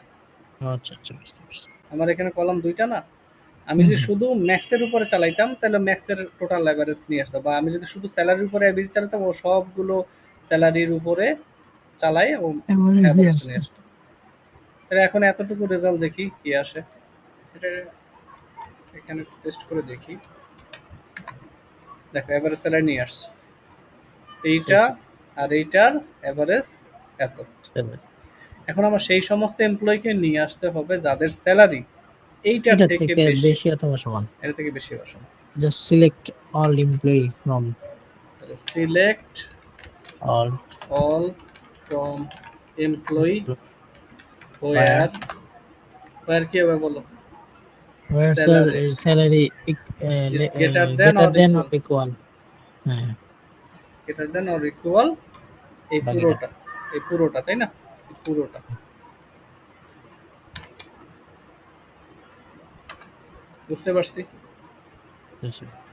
আচ্ছা আচ্ছা, বুঝতে পারছি। আমার এখানে কলাম দুইটা না। আমি যদি শুধু ম্যাক্সের উপরে চালাইতাম তাহলে ম্যাক্সের টোটাল এভারেজ নিয়ে আসতাম, বা আমি যদি শুধু স্যালারির উপরে এবিজি চালাতাম ও সবগুলো স্যালারির উপরে চালাই ও এভারেজ নিয়ে আসতাম। তাহলে এখন এতটুকু রেজাল্ট দেখি কি আসে। এটা এখানে টেস্ট করে দেখি। দেখো এভারেজ স্যালারি নিয়ে আসছে এইটা, আর এইটার এভারেজ এত। এখন আমার সেই সমস্ত এমপ্লয়িকে নিয়ে আসতে হবে যাদের স্যালারি এইটার থেকে বেশি অথবা সমান। এর থেকে বেশি বা সমান। Just select all employee from, select all from employee where কি হবে বলো? where salary is greater than or equal, হ্যাঁ greater than or equal এই পুরোটা তাই না? পুরোটা বুঝতে পারছি।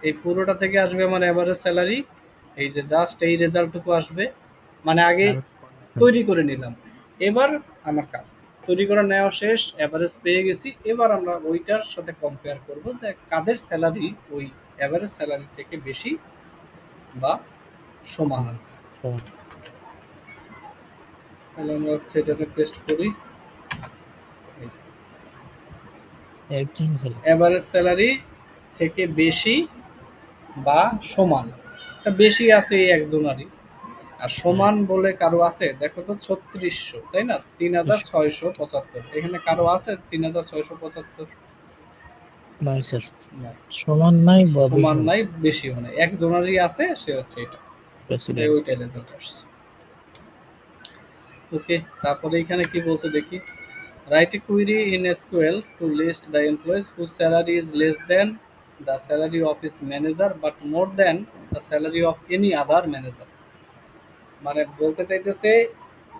এই পুরোটা থেকে আসবে আমার এভারেজ স্যালারি, এই যে জাস্ট এই রেজাল্টটুকু আসবে, মানে আগে তৈরি করে নিলাম। এবার আমার কাজ তৈরি করে নেওয়া শেষ, এভারেজ পেয়ে গেছি। এবার আমরা ওইটার সাথে কম্পেয়ার করব যে কাদের স্যালারি ওই এভারেজ স্যালারি থেকে বেশি বা সমান আছে। তাহলে আমরা হচ্ছে এটাকে পেস্ট করি, এভারেজ স্যালারি থেকে বেশি বা সমান। তা বেশি আছে এই একজনারই, আর সমান বলে কারো আছে? দেখো তো 3600, তাই না? 3675, এখানে কারো আছে 3675? নাই স্যার, না, সমান নাই বা সমান বেশি নাই, বেশিও নাই, একজনেরই আছে, সে হচ্ছে এটা। প্রেসিডেন্ট। ওইটাই রেজাল্ট আসছে। ওকে, তারপরে এখানে কি বলছে দেখি। Write a query in SQL to list the employees whose salary is less than the salary of his manager but more than the salary of any other manager। মানে বলতে চাইতেছে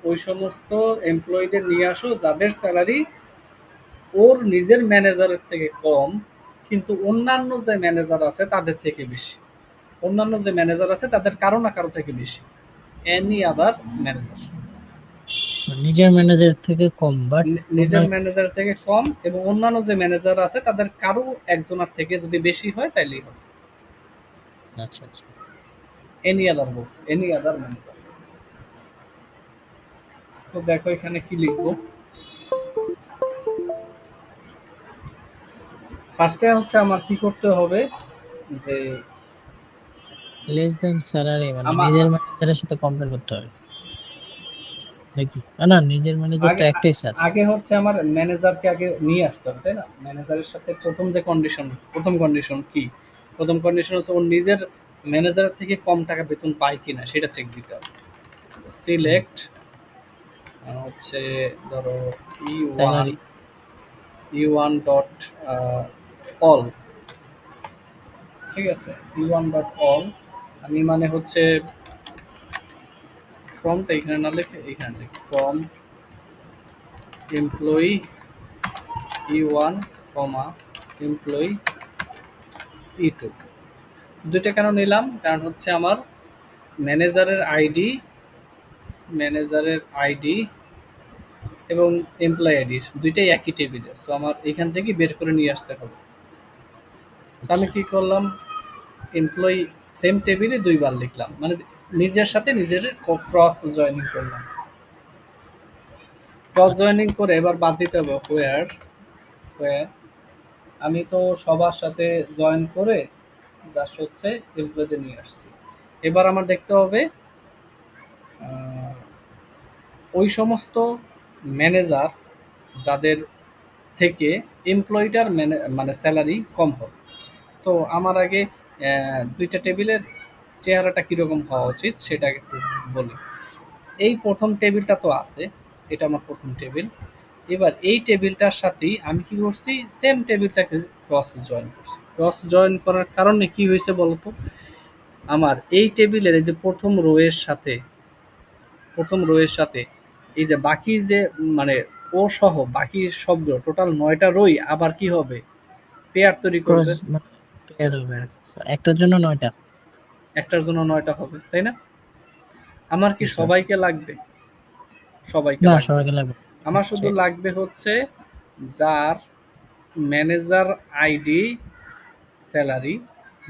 ওই সমস্ত এমপ্লয়ীদের নিয়ে আসো যাদের স্যালারি ওর নিজের ম্যানেজারের থেকে কম, কিন্তু অন্যান্য যে ম্যানেজার আছে তাদের থেকে বেশি। অন্যান্য যে ম্যানেজার আছে তাদের কারো না কারো থেকে বেশি, এনি আদার ম্যানেজার। নিজের ম্যানেজার থেকে কম, বাট নিজের ম্যানেজার থেকে কম এবং অন্যান্য যে ম্যানেজার আছে তাদের কারো একজনের থেকে যদি বেশি হয় তাইলেই হবে। আচ্ছা আচ্ছা। এনি আদার বলছে, এনি আদার ম্যানেজার। তো দেখো এখানে কি লিখবো। ফার্স্টে হচ্ছে আমার কি করতে হবে যে লেস দেন স্যালারি মানে আমার নিজের ম্যানেজারের সাথে কম্পেয়ার করতে হবে নাকি? না, নিজের ম্যানেজার তো আগে একটাই স্যার। আগে হচ্ছে আমার ম্যানেজারকে আগে নিয়ে আসতে হবে, তাই না? ম্যানেজারের সাথে প্রথম যে কন্ডিশন, প্রথম কন্ডিশন কি? প্রথম কন্ডিশন হচ্ছে ওর নিজের ম্যানেজারের থেকে কম টাকা বেতন পায় কিনা সেটা চেক দিতে হবে। সিলেক্ট হচ্ছে ধরো ই one, salary E1 dot all, ঠিক আছে? ই1 ডট অল, আমি মানে হচ্ছে ফ্রমটা এখানে না লিখে এখানে লিখি from employee E1 comma employee ই2। দুইটা কেন নিলাম? কারণ হচ্ছে আমার ম্যানেজারের আইডি, ম্যানেজারের আইডি এবং এমপ্লয়ি আইডি দুইটাই একই টেবিলে, সো আমার এখান থেকে বের করে নিয়ে আসতে হবে। তো আমি কি করলাম, এমপ্লয়ি সেম টেবিলে দুইবার লিখলাম, মানে নিজের সাথে নিজের ক্রস জয়েনিং করলাম। ক্রস জয়েনিং করে এবার বাদ দিতে হবে হোয়ার, হোয়ার আমি তো সবার সাথে জয়েন করে জাস্ট হচ্ছে এমপ্লয়ীদের নিয়ে আসছি। এবার আমার দেখতে হবে ওই সমস্ত ম্যানেজার যাদের থেকে এমপ্লয়িটার মানে স্যালারি কম হবে। তো আমার আগে দুইটা টেবিলের চেহারাটা কীরকম হওয়া উচিত সেটা একটু বলি। এই প্রথম টেবিলটা তো আছে, এটা আমার প্রথম টেবিল। এবার এই টেবিলটার সাথেই আমি কি করছি, সেম টেবিলটাকে ক্রস জয়েন করছি। ক্রস জয়েন করার কারণে কি হয়েছে বলতো, আমার এই টেবিলের এই যে প্রথম রোয়ের সাথে, প্রথম রোয়ের সাথে এই যে বাকি যে মানে ও সহ বাকি সবগুলো টোটাল 9টা রোই আবার কি হবে, পেয়ার তৈরি ক্রস করবে। মানে পেয়ার হবে আর কি। স্যার, একটার জন্য 9টা? একটার জন্য 9টা হবে, তাই না? আমার কি জি স্যার। সবাইকে লাগবে? সবাইকে না, লাগবে সবাইকে না। লাগবে। আমার শুধু লাগবে হচ্ছে যার manager ID salary,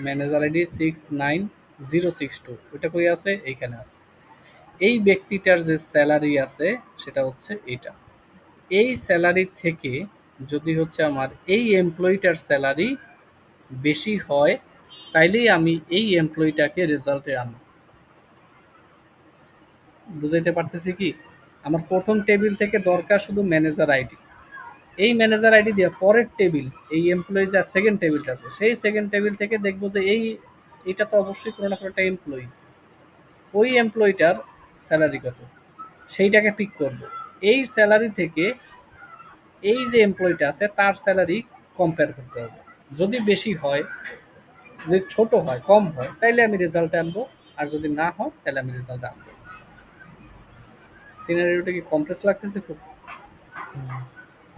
manager ID 69062, ওইটা কই আছে? এইখানে আছে। এই ব্যক্তিটার যে স্যালারি আছে সেটা হচ্ছে এটা। এই স্যালারি থেকে যদি হচ্ছে আমার এই এমপ্লয়িটার স্যালারি বেশি হয় তাইলেই আমি এই এমপ্লয়িটাকে রেজাল্টে আনবো। বুঝাইতে পারতেছি কি? আমার প্রথম টেবিল থেকে দরকার শুধু ম্যানেজার আইডি। এই ম্যানেজার আইডি দিয়ে পরের টেবিল, এই এমপ্লয়ি যা সেকেন্ড টেবিলটা আছে সেই সেকেন্ড টেবিল থেকে দেখবো যে এইটা তো অবশ্যই কোনো না কোনো একটা এমপ্লয়ি, ওই এমপ্লয়িটার স্যালারি কত সেইটাকে পিক করব। এই স্যালারি থেকে এই যে এমপ্লয়িটা আছে তার স্যালারি কম্পেয়ার করতে হবে। যদি বেশি হয়, যদি ছোট হয়, কম হয়, তাইলে আমি রেজাল্ট আনবো, আর যদি না হয় তাহলে আমি রেজাল্ট আনবো। সিনারিওটা কি কমপ্লেক্স লাগতেছে খুব?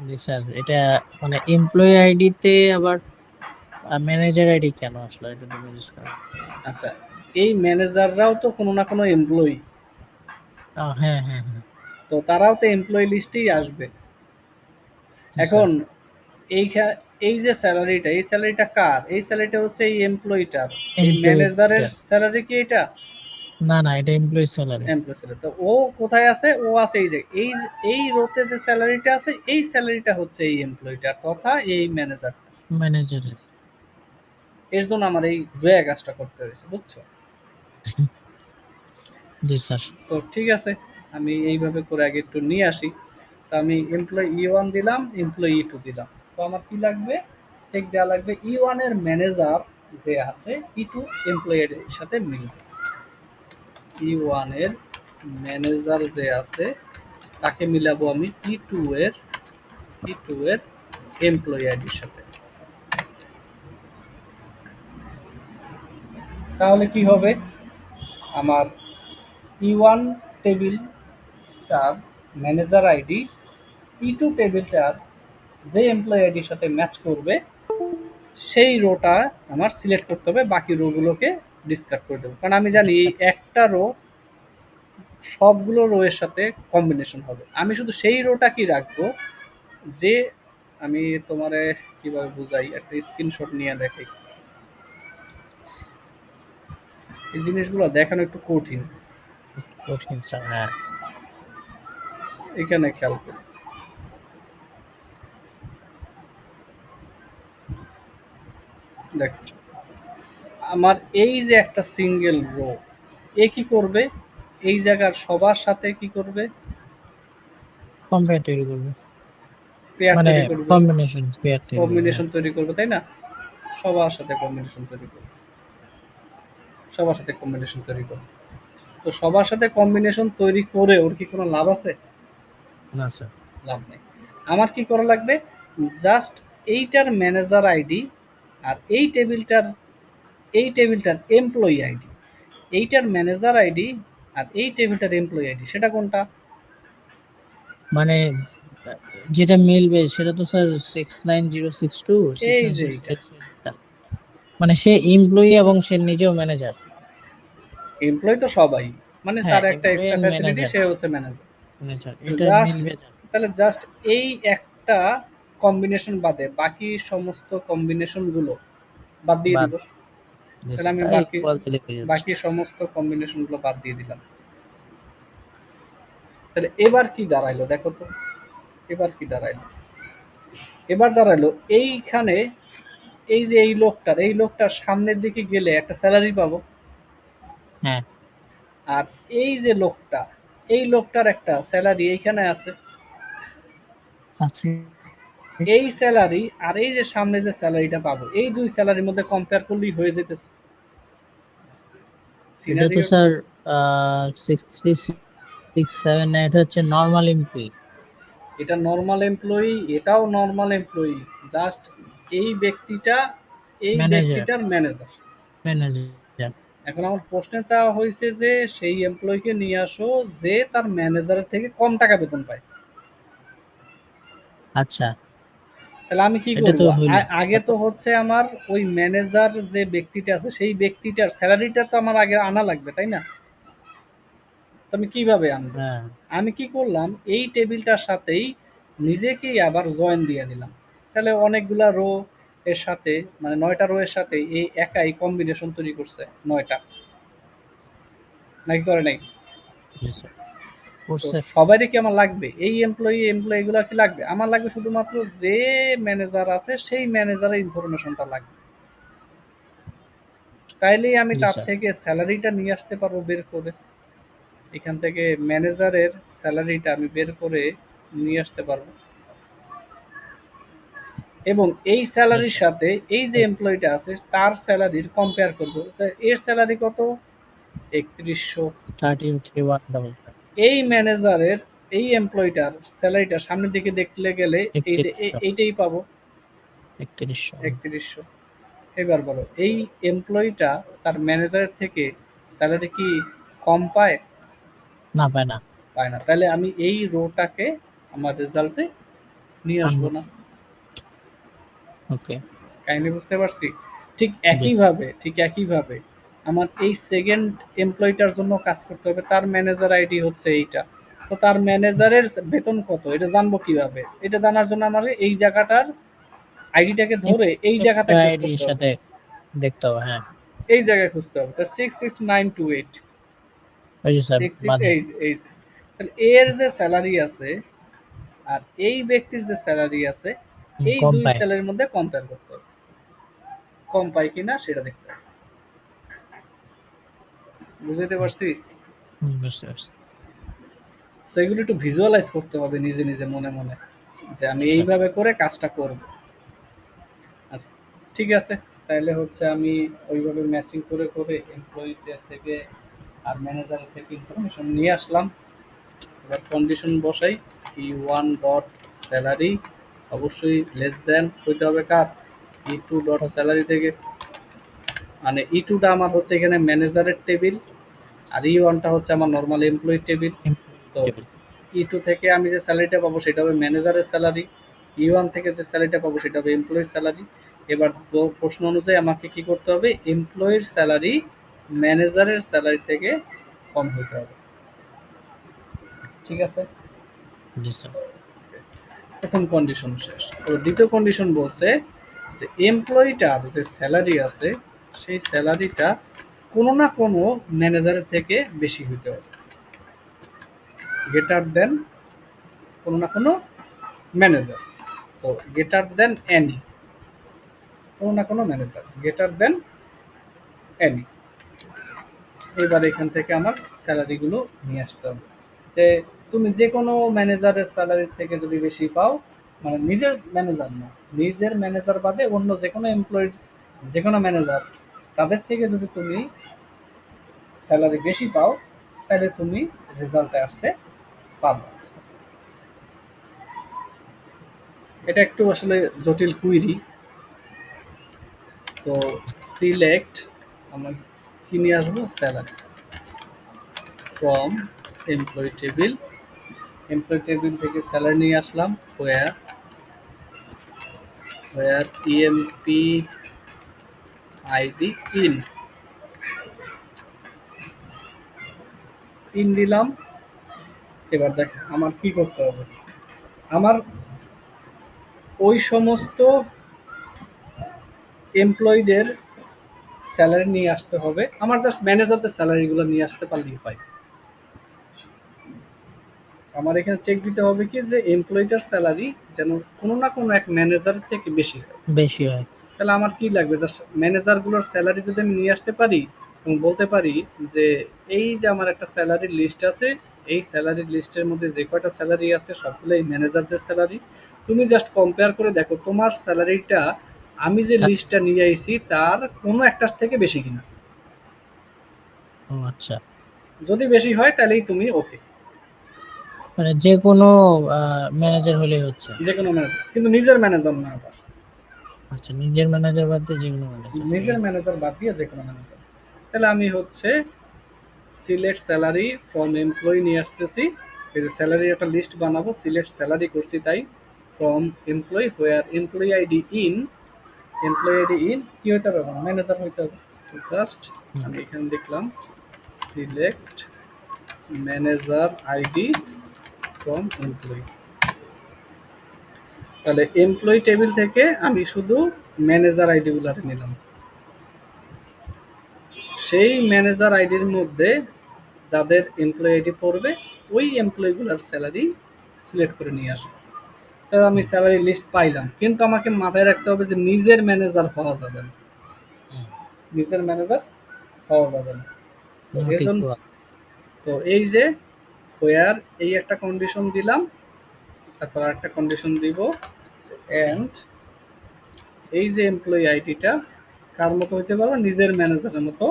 জি স্যার, এটা মানে এমপ্লয়ি আইডি তে আবার ম্যানেজার আইডি কেন আসলো, এটা তো বুঝিস না। আচ্ছা, এই ম্যানেজাররাও তো কোনো না কোনো এমপ্লয়ি, হ্যাঁ হ্যাঁ হ্যাঁ। তো তারাও তো এমপ্লয়ি লিস্টেই আসবে। জি স্যার। এখন এই এই যে স্যালারিটা, এই স্যালারিটা কার? এই স্যালারিটা হচ্ছে এই এমপ্লয়িটার। এই এমপ্লয়ি। ম্যানেজারের স্যালারি কি এটা? না না, এটা এমপ্লয়ি স্যালারি। Employee salary. তো ও কোথায় আছে? ও আছে এই যে এই রোতে যে স্যালারিটা আছে এই স্যালারিটা হচ্ছে এই এমপ্লয়িটার তথা এই ম্যানেজার। ম্যানেজারের। এর জন্য আমার এই জয়া কাজটা করতে হয়েছে, বুঝছো? জি স্যার। তো ঠিক আছে, আমি এইভাবে করে আগে একটু নিয়ে আসি। তো আমি এমপ্লয়ি E1 দিলাম, এমপ্লয়ি E2 দিলাম। তো আমার কি লাগবে, চেক দেওয়া লাগবে E1 এর ম্যানেজার যে আছে E2 এমপ্লয়ের সাথে মিলবে। E1 এর ম্যানেজার যে আছে তাকে মিলাবো আমি E2 এর এমপ্লয়ি আইডির সাথে। তাহলে কি হবে, আমার E1 টেবিলটার ম্যানেজার আইডি E2 টেবিলটার যে এমপ্লয়ি আইডির সাথে ম্যাচ করবে সেই রোটা আমার সিলেক্ট করতে হবে, বাকি রোগুলোকে ডিসকার্ড করে দেবো। কারণ আমি জানি এই একটা রো সবগুলো রো এর সাথে কম্বিনেশন হবে। আমি শুধু সেই রোটা কি রাখবো যে, আমি তোমারে কিভাবে বুঝাই, একটা স্ক্রিনশট নিয়ে দেখাই। এই জিনিসগুলো দেখানো একটু কঠিন। কঠিন স্যার, হ্যাঁ। এখানে খেয়াল করি, দেখ, আমার এই যে একটা সিঙ্গেল রো, এ কি করবে, এই জায়গার সবার সাথে কি করবে, কম্পেয়ার তৈরি করবে, পেয়ার মানে তৈরি করবে, কম্বিনেশন পেয়ার তৈরি করবে, হ্যাঁ। কম্বিনেশন তৈরি করবে, তাই না? সবার সাথে কম্বিনেশন তৈরি করবে, সবার সাথে কম্বিনেশন তৈরি করবে। তো সবার সাথে কম্বিনেশন তৈরি করে ওর কি কোনো লাভ আছে? না স্যার। লাভ নেই। আমার কি করা লাগবে, জাস্ট এইটার ম্যানেজার আইডি আর এই টেবিলটার এমপ্লয়ি আইডি, এইটার ম্যানেজার আইডি আর এই টেবিলটার এমপ্লয়ি আইডি, সেটা কোনটা? মানে আহ, যেটা মিলবে সেটা তো স্যার 69062 এই যে এইটা, 696, মানে সে এমপ্লয়ি এবং সে নিজেও ম্যানেজার। এমপ্লয়ি তো সবাই, মানে হ্যাঁ, তার একটা employee extra and facility, manager, সে হচ্ছে ম্যানেজার। ম্যানেজার এটা জাস্ট, মিলবে স্যার। তাহলে জাস্ট এই একটা কম্বিনেশন বাদে বাকি সমস্ত কম্বিনেশনগুলো বাদ দিয়ে বাদ দিব। দিয়েছে তাহলে আমি তাই বাকি ইকুয়াল দিলে পেয়ে যাচ্ছে। বাকি সমস্ত কম্বিনেশনগুলো বাদ দিয়ে দিলাম। তাহলে এবার কি দাঁড়াইলো দেখো তো, এবার কি দাঁড়াইলো, এবার দাঁড়াইলো এইখানে এই যে এই লোকটার সামনের দিকে গেলে একটা স্যালারি পাবো, হ্যাঁ, আর এই যে লোকটা, এই লোকটার একটা স্যালারি এইখানে আছে। আছে। এই স্যালারি আর এই যে সামনে যে স্যালারিটা পাবো, এই দুই স্যালারির মধ্যে কম্পেয়ার করলেই হয়ে যেতেছে এটা তো সিনারিওটা। স্যার 63679, এটা হচ্ছে নর্মাল এমপ্লয়ি, এটা নর্মাল এমপ্লয়ি, এটাও নর্মাল এমপ্লয়ি, জাস্ট এই ব্যক্তিটা এই ম্যানেজার, ব্যক্তিটার ম্যানেজার। ম্যানেজার। এখন আমার প্রশ্নে চাওয়া হয়েছে যে সেই এমপ্লয়িকে নিয়ে আসো যে তার ম্যানেজারের থেকে কম টাকা বেতন পায়। আচ্ছা, তাহলে আমি কি এটা করব, তো হইল। আগে তো হচ্ছে আমার ওই ম্যানেজার যে ব্যক্তিটা আছে সেই ব্যক্তিটার স্যালারিটা তো আমার আগে আনা লাগবে, তাই না? তো আমি কিভাবে আনবো, হ্যাঁ, আমি কি করলাম, এই টেবিলটার সাথেই নিজেকেই আবার জয়েন দিয়ে দিলাম। তাহলে অনেকগুলা রো এর সাথে, মানে 9টা রো এর সাথে এই একাই কম্বিনেশন তৈরি করছে 9টা, নাকি করে নাই? জি স্যার, তো করছে। সবারই কি আমার লাগবে, এই এমপ্লয়ি এগুলো কি লাগবে? আমার লাগবে শুধুমাত্র যে ম্যানেজার আছে সেই ম্যানেজারের ইনফরমেশনটা লাগবে। তাইলেই আমি জি তার স্যার। থেকে স্যালারিটা নিয়ে আসতে পারবো বের করে। এখান থেকে ম্যানেজারের স্যালারিটা আমি বের করে নিয়ে আসতে পারবো, এবং এই জি স্যালারির স্যার। সাথে এই যে এমপ্লয়িটা আছে তার স্যালারির কম্পেয়ার করবো যে এর স্যালারি কত, 3100। 33,155। এই ম্যানেজারের, এই এমপ্লয়িটার স্যালারিটা সামনের দিকে দেখলে গেলে এই যে 3100, এইটাই পাবো, 3100। 3100। এবার বলো, এই এমপ্লয়িটা তার ম্যানেজারের থেকে স্যালারি কি কম পায়? না, পায় না। পায় না। তাহলে আমি এই রোটাকে আমার রেজাল্টে নিয়ে আসবো আনবো। না। ওকে। কাহিনী বুঝতে পারছি? ঠিক জি। একইভাবে আমার এই সেকেন্ড এমপ্লয়িটার জন্য কাজ করতে হবে, তার ম্যানেজার আইডি হচ্ছে এইটা। তো তার ম্যানেজারের বেতন কত এটা জানবো কিভাবে? এটা জানার জন্য আমার এই জায়গাটার আইডিটাকে ধরে এই জায়গাতে খোঁজ আইডির করতে হবে, সাথে দেখতে হবে, হ্যাঁ। এই জায়গায় খুঁজতে হবে। তা 66928, ওই যে স্যার, সিক্স সিক্স বাদে এই যে, তাহলে এর যে স্যালারি আছে আর এই ব্যক্তির যে স্যালারি আছে, এই কম দুই পায়। স্যালারির মধ্যে কম্পেয়ার করতে হবে, কম পাই কিনা সেটা দেখতে হবে। বুঝাইতে পারছি? বুঝতে পারছি। সো এগুলো একটু ভিজুয়ালাইজ করতে হবে নিজে নিজে মনে মনে, যে আমি আচ্ছা এইভাবে করে কাজটা করব। আচ্ছা, ঠিক আছে। তাইলে হচ্ছে আমি ওইভাবে ম্যাচিং করে করে এমপ্লয়িদের থেকে আর ম্যানেজারের থেকে ইনফরমেশন নিয়ে আসলাম। এবার কন্ডিশন বসাই, E1 ডট স্যালারি অবশ্যই লেস দেন হইতে হবে কার, E2 ডট স্যালারি থেকে। মানে E2টা আমার হচ্ছে এখানে ম্যানেজারের টেবিল, আর E1টা হচ্ছে আমার নর্মাল এমপ্লয়ি টেবিল। তো টেবিল। E2 থেকে আমি যে স্যালারিটা পাবো সেটা হবে ম্যানেজারের স্যালারি, E1 থেকে যে স্যালারিটা পাবো সেটা হবে এমপ্লয়ির স্যালারি। এবার প্রশ্ন অনুযায়ী আমাকে কি করতে হবে, এমপ্লয়ির স্যালারি ম্যানেজারের স্যালারি থেকে কম হতে হবে। ঠিক আছে, জি স্যার। প্রথম কন্ডিশন শেষ। তো দ্বিতীয় কন্ডিশন বলছে যে এমপ্লয়িটার যে স্যালারি আছে সেই স্যালারিটা কোনো না কোনো ম্যানেজারের থেকে বেশি হতে হবে, গ্রেটার দেন কোনো না কোনো ম্যানেজার। তো গ্রেটার দেন এনি, কোনো না কোনো ম্যানেজার, গ্রেটার দেন এনি। এবার এখান থেকে আমার স্যালারিগুলো নিয়ে আসতে হবে। যে তুমি যে কোনো ম্যানেজারের স্যালারি থেকে যদি বেশি পাও, মানে নিজের ম্যানেজার না, নিজের ম্যানেজার বাদে অন্য যে কোনো এমপ্লয়ির যে কোনো ম্যানেজার, তাদের থেকে যদি তুমি স্যালারি বেশি পাও তাহলে তুমি রেজাল্টে আসতে পারবে। এটা একটু আসলে জটিল কুইরি। তো সিলেক্ট, আমরা কি নিয়ে আসবো, salary from employee table, employee table থেকে স্যালারি নিয়ে আসলাম, where emp id in দিলাম। এবার দেখ আমার কি করতে হবে, আমার ওই সমস্ত এমপ্লয়ীদের স্যালারি নিয়ে আসতে হবে, আমার জাস্ট ম্যানেজারদের স্যালারিগুলো নিয়ে আসতে পারলেই হয়। আমার এখানে চেক দিতে হবে কি যে এমপ্লয়িটার স্যালারি যেন কোনো না কোনো এক ম্যানেজারের থেকে বেশি হয়। বেশি হয়। তাহলে আমার কি লাগবে, জাস্ট ম্যানেজারগুলোর স্যালারি যদি আমি নিয়ে আসতে পারি এবং বলতে পারি যে এই যে আমার একটা স্যালারির লিস্ট আছে, এই স্যালারির লিস্টের মধ্যে যে কয়টা স্যালারি আছে সবগুলো এই ম্যানেজারদের স্যালারি, তুমি জাস্ট কম্পেয়ার করে দেখো তোমার স্যালারিটা আমি যে লিস্টটা নিয়ে আইছি তার কোনো একটার থেকে বেশি কিনা। ও আচ্ছা, যদি বেশি হয় তাহলেই তুমি ওকে, মানে যে কোনো ম্যানেজার হলেই হচ্ছে। যে কোনো ম্যানেজার, কিন্তু নিজের ম্যানেজার না আবার, আচ্ছা, নিজের ম্যানেজার বাদ দিয়ে যে কোনো ম্যানেজার। নিজের ম্যানেজার বাদ দিয়ে যে কোনো ম্যানেজার। তাহলে আমি হচ্ছে সিলেক্ট স্যালারি ফ্রম এমপ্লয়ি নিয়ে আসতেছি, এই যে স্যালারির একটা লিস্ট বানাবো, সিলেক্ট স্যালারি করছি তাই, from employee where employee ID in, employee ID in কি হইতে হবে, ম্যানেজার হইতে হবে। জাস্ট আমি এখানে দেখলাম select manager ID from employee. তাহলে এমপ্লয়ি টেবিল থেকে আমি শুধু ম্যানেজার আইডিগুলো নিলাম, সেই ম্যানেজার আইডির মধ্যে যাদের এমপ্লয়ি আইডি পড়বে ওই এমপ্লয়িগুলোর স্যালারি সিলেক্ট করে নিয়ে আসবো। তাহলে আমি স্যালারি লিস্ট পাইলাম, কিন্তু আমাকে মাথায় রাখতে হবে যে নিজের ম্যানেজার হওয়া যাবে না, নিজের ম্যানেজার হওয়া যাবে না। তো এই জন্য, তো এই যে হোয়ার এই একটা কন্ডিশন দিলাম, তারপর আরেকটা কন্ডিশন দিব এন্ড এই যে এমপ্লয়ি আইডিটা কার মতো হইতে পারবে, নিজের ম্যানেজারের মতো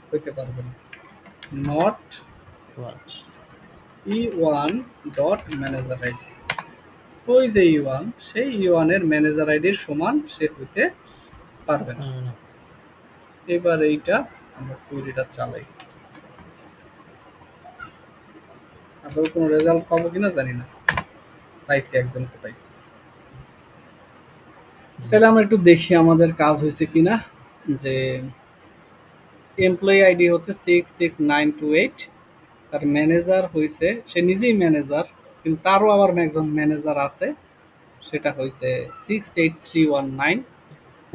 হইতে পারবে না, not E1 dot manager ID. ওই যে E1 সেই E1 এর ম্যানেজার আইডির সমান সে হইতে পারবে না। এবার এইটা আমরা কুইরিটা চালাই, আদৌ কোনো রেজাল্ট পাবো কিনা জানি না, পাইছি একজন পাইছি। তাহলে আমরা একটু দেখি আমাদের কাজ হয়েছে কিনা। যে এমপ্লয়ি আইডি হচ্ছে 66928, তার ম্যানেজার হয়েছে, সে নিজেই ম্যানেজার কিন্তু তারও আবার একজন ম্যানেজার আছে, সেটা হয়েছে 68319।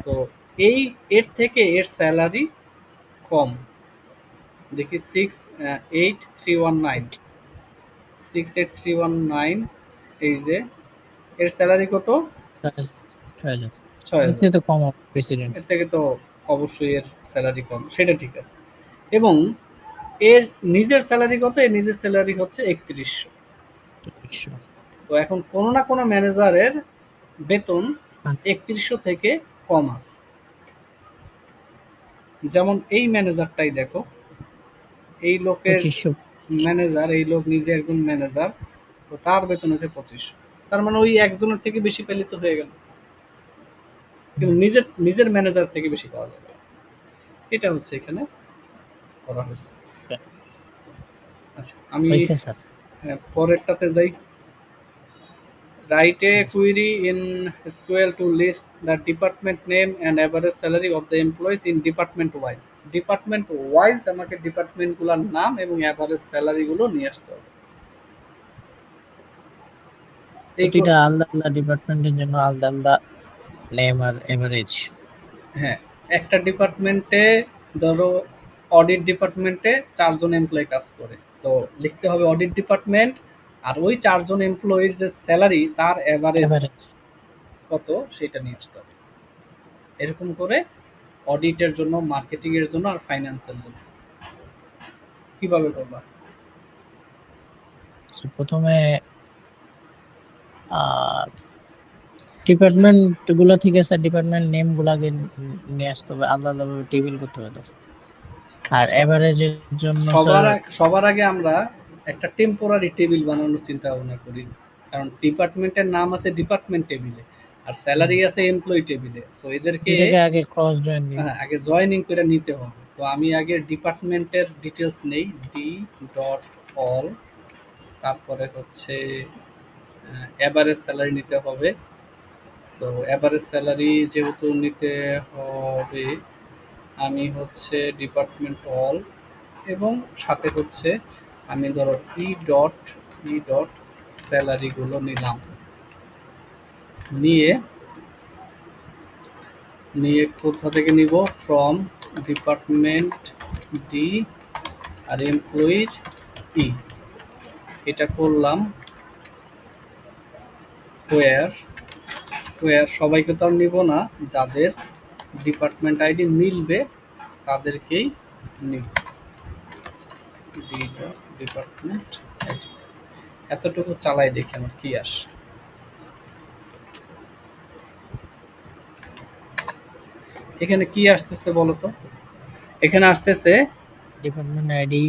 তো এই এর থেকে এর স্যালারি কম, দেখি 68319, 68319, এই যে এর স্যালারি কত, 6000, এর তো কম প্রেসিডেন্ট। এর থেকে তো অবশ্যই এর স্যালারি কম, সেটা ঠিক আছে। এবং এর নিজের স্যালারি কত? এর নিজের স্যালারি হচ্ছে ৩১০০। তো এখন কোনো না কোনো ম্যানেজারের বেতন ৩১০০ থেকে কম আছে। যেমন এই ম্যানেজারটাই দেখো, এই লোকের 2500। ম্যানেজার, এই লোক নিজে একজন ম্যানেজার, তো তার বেতন হচ্ছে 2500। তার মানে ওই একজনের থেকে বেশি পেলে তো হয়ে গেল, কিন্তু নিজের নিজের ম্যানেজার থেকে বেশি পাওয়া যাবে। এটা হচ্ছে এখানে করা হয়েছে। আচ্ছা, আমি হয়েছে স্যার। পরেরটাতে যাই। Write a query in SQL to list the department name and average salary of the employees in department wise. Department wise আমাকে ডিপার্টমেন্টগুলোর নাম এবং অ্যাভারেজ স্যালারিগুলো নিয়ে আসতে হবে। এই প্রতিটা কোর্স, আলাদা আলাদা ডিপার্টমেন্টের জন্য আলাদা আলাদা নেম আর এভারেজ। হ্যাঁ, একটা ডিপার্টমেন্টে ধরো অডিট ডিপার্টমেন্টে ৪ জন এমপ্লয়ি কাজ করে, তো লিখতে হবে অডিট ডিপার্টমেন্ট, আর ওই ৪ জন এমপ্লয়ির যে স্যালারি তার অ্যাভারেজ এভারেজ। কত সেটা নিয়ে আসতে হবে। এরকম করে অডিটের জন্য, মার্কেটিং এর জন্য আর ফাইন্যান্সের জন্য কিভাবে করবা? প্রথমে ডিপার্টমেন্ট গুলা থেকে স্যার ডিপার্টমেন্ট নেম গুলাকে নিয়ে আসতে হবে, আলাদা আলাদা টেবিল করতে হবে। আর স- এভারেজের জন্য স্যার সবার আগে আমরা একটা টেম্পোরারি টেবিল বানানোর চিন্তা ভাবনা করি, কারণ ডিপার্টমেন্টের নাম আছে ডিপার্টমেন্ট টেবিলে, আর স্যালারি আছে এমপ্লয়ি টেবিলে, সো এদেরকে এটাকে আগে ক্রস জয়েন দিই। আগে জয়েনিং করে নিতে হবে। তো আমি আগে ডিপার্টমেন্টের ডিটেলস নেই, D.all, তারপরে হচ্ছে অ্যাভারেজ স্যালারি নিতে হবে। সো অ্যাভারেজ স্যালারি যেহেতু নিতে হবে, আমি হচ্ছে ডিপার্টমেন্ট অল, এবং সাথে হচ্ছে আমি ধরো ই ডট স্যালারিগুলো নিলাম, নিয়ে নিয়ে কোথা থেকে নিব? ফ্রম ডিপার্টমেন্ট ডি আর এমপ্লয়ির ই। এটা করলাম ওয়ার, সবাইকে তো আর নিব না, যাদের ডিপার্টমেন্ট আইডি মিলবে তাদেরকেই নিব। ডি ডট ডিপার্টমেন্ট আইডি, এতটুকু চালাই দেখি আমার কি আসে। এখানে কি আসতেছে বলো তো? এখানে আসতেছে ডিপার্টমেন্ট আইডি,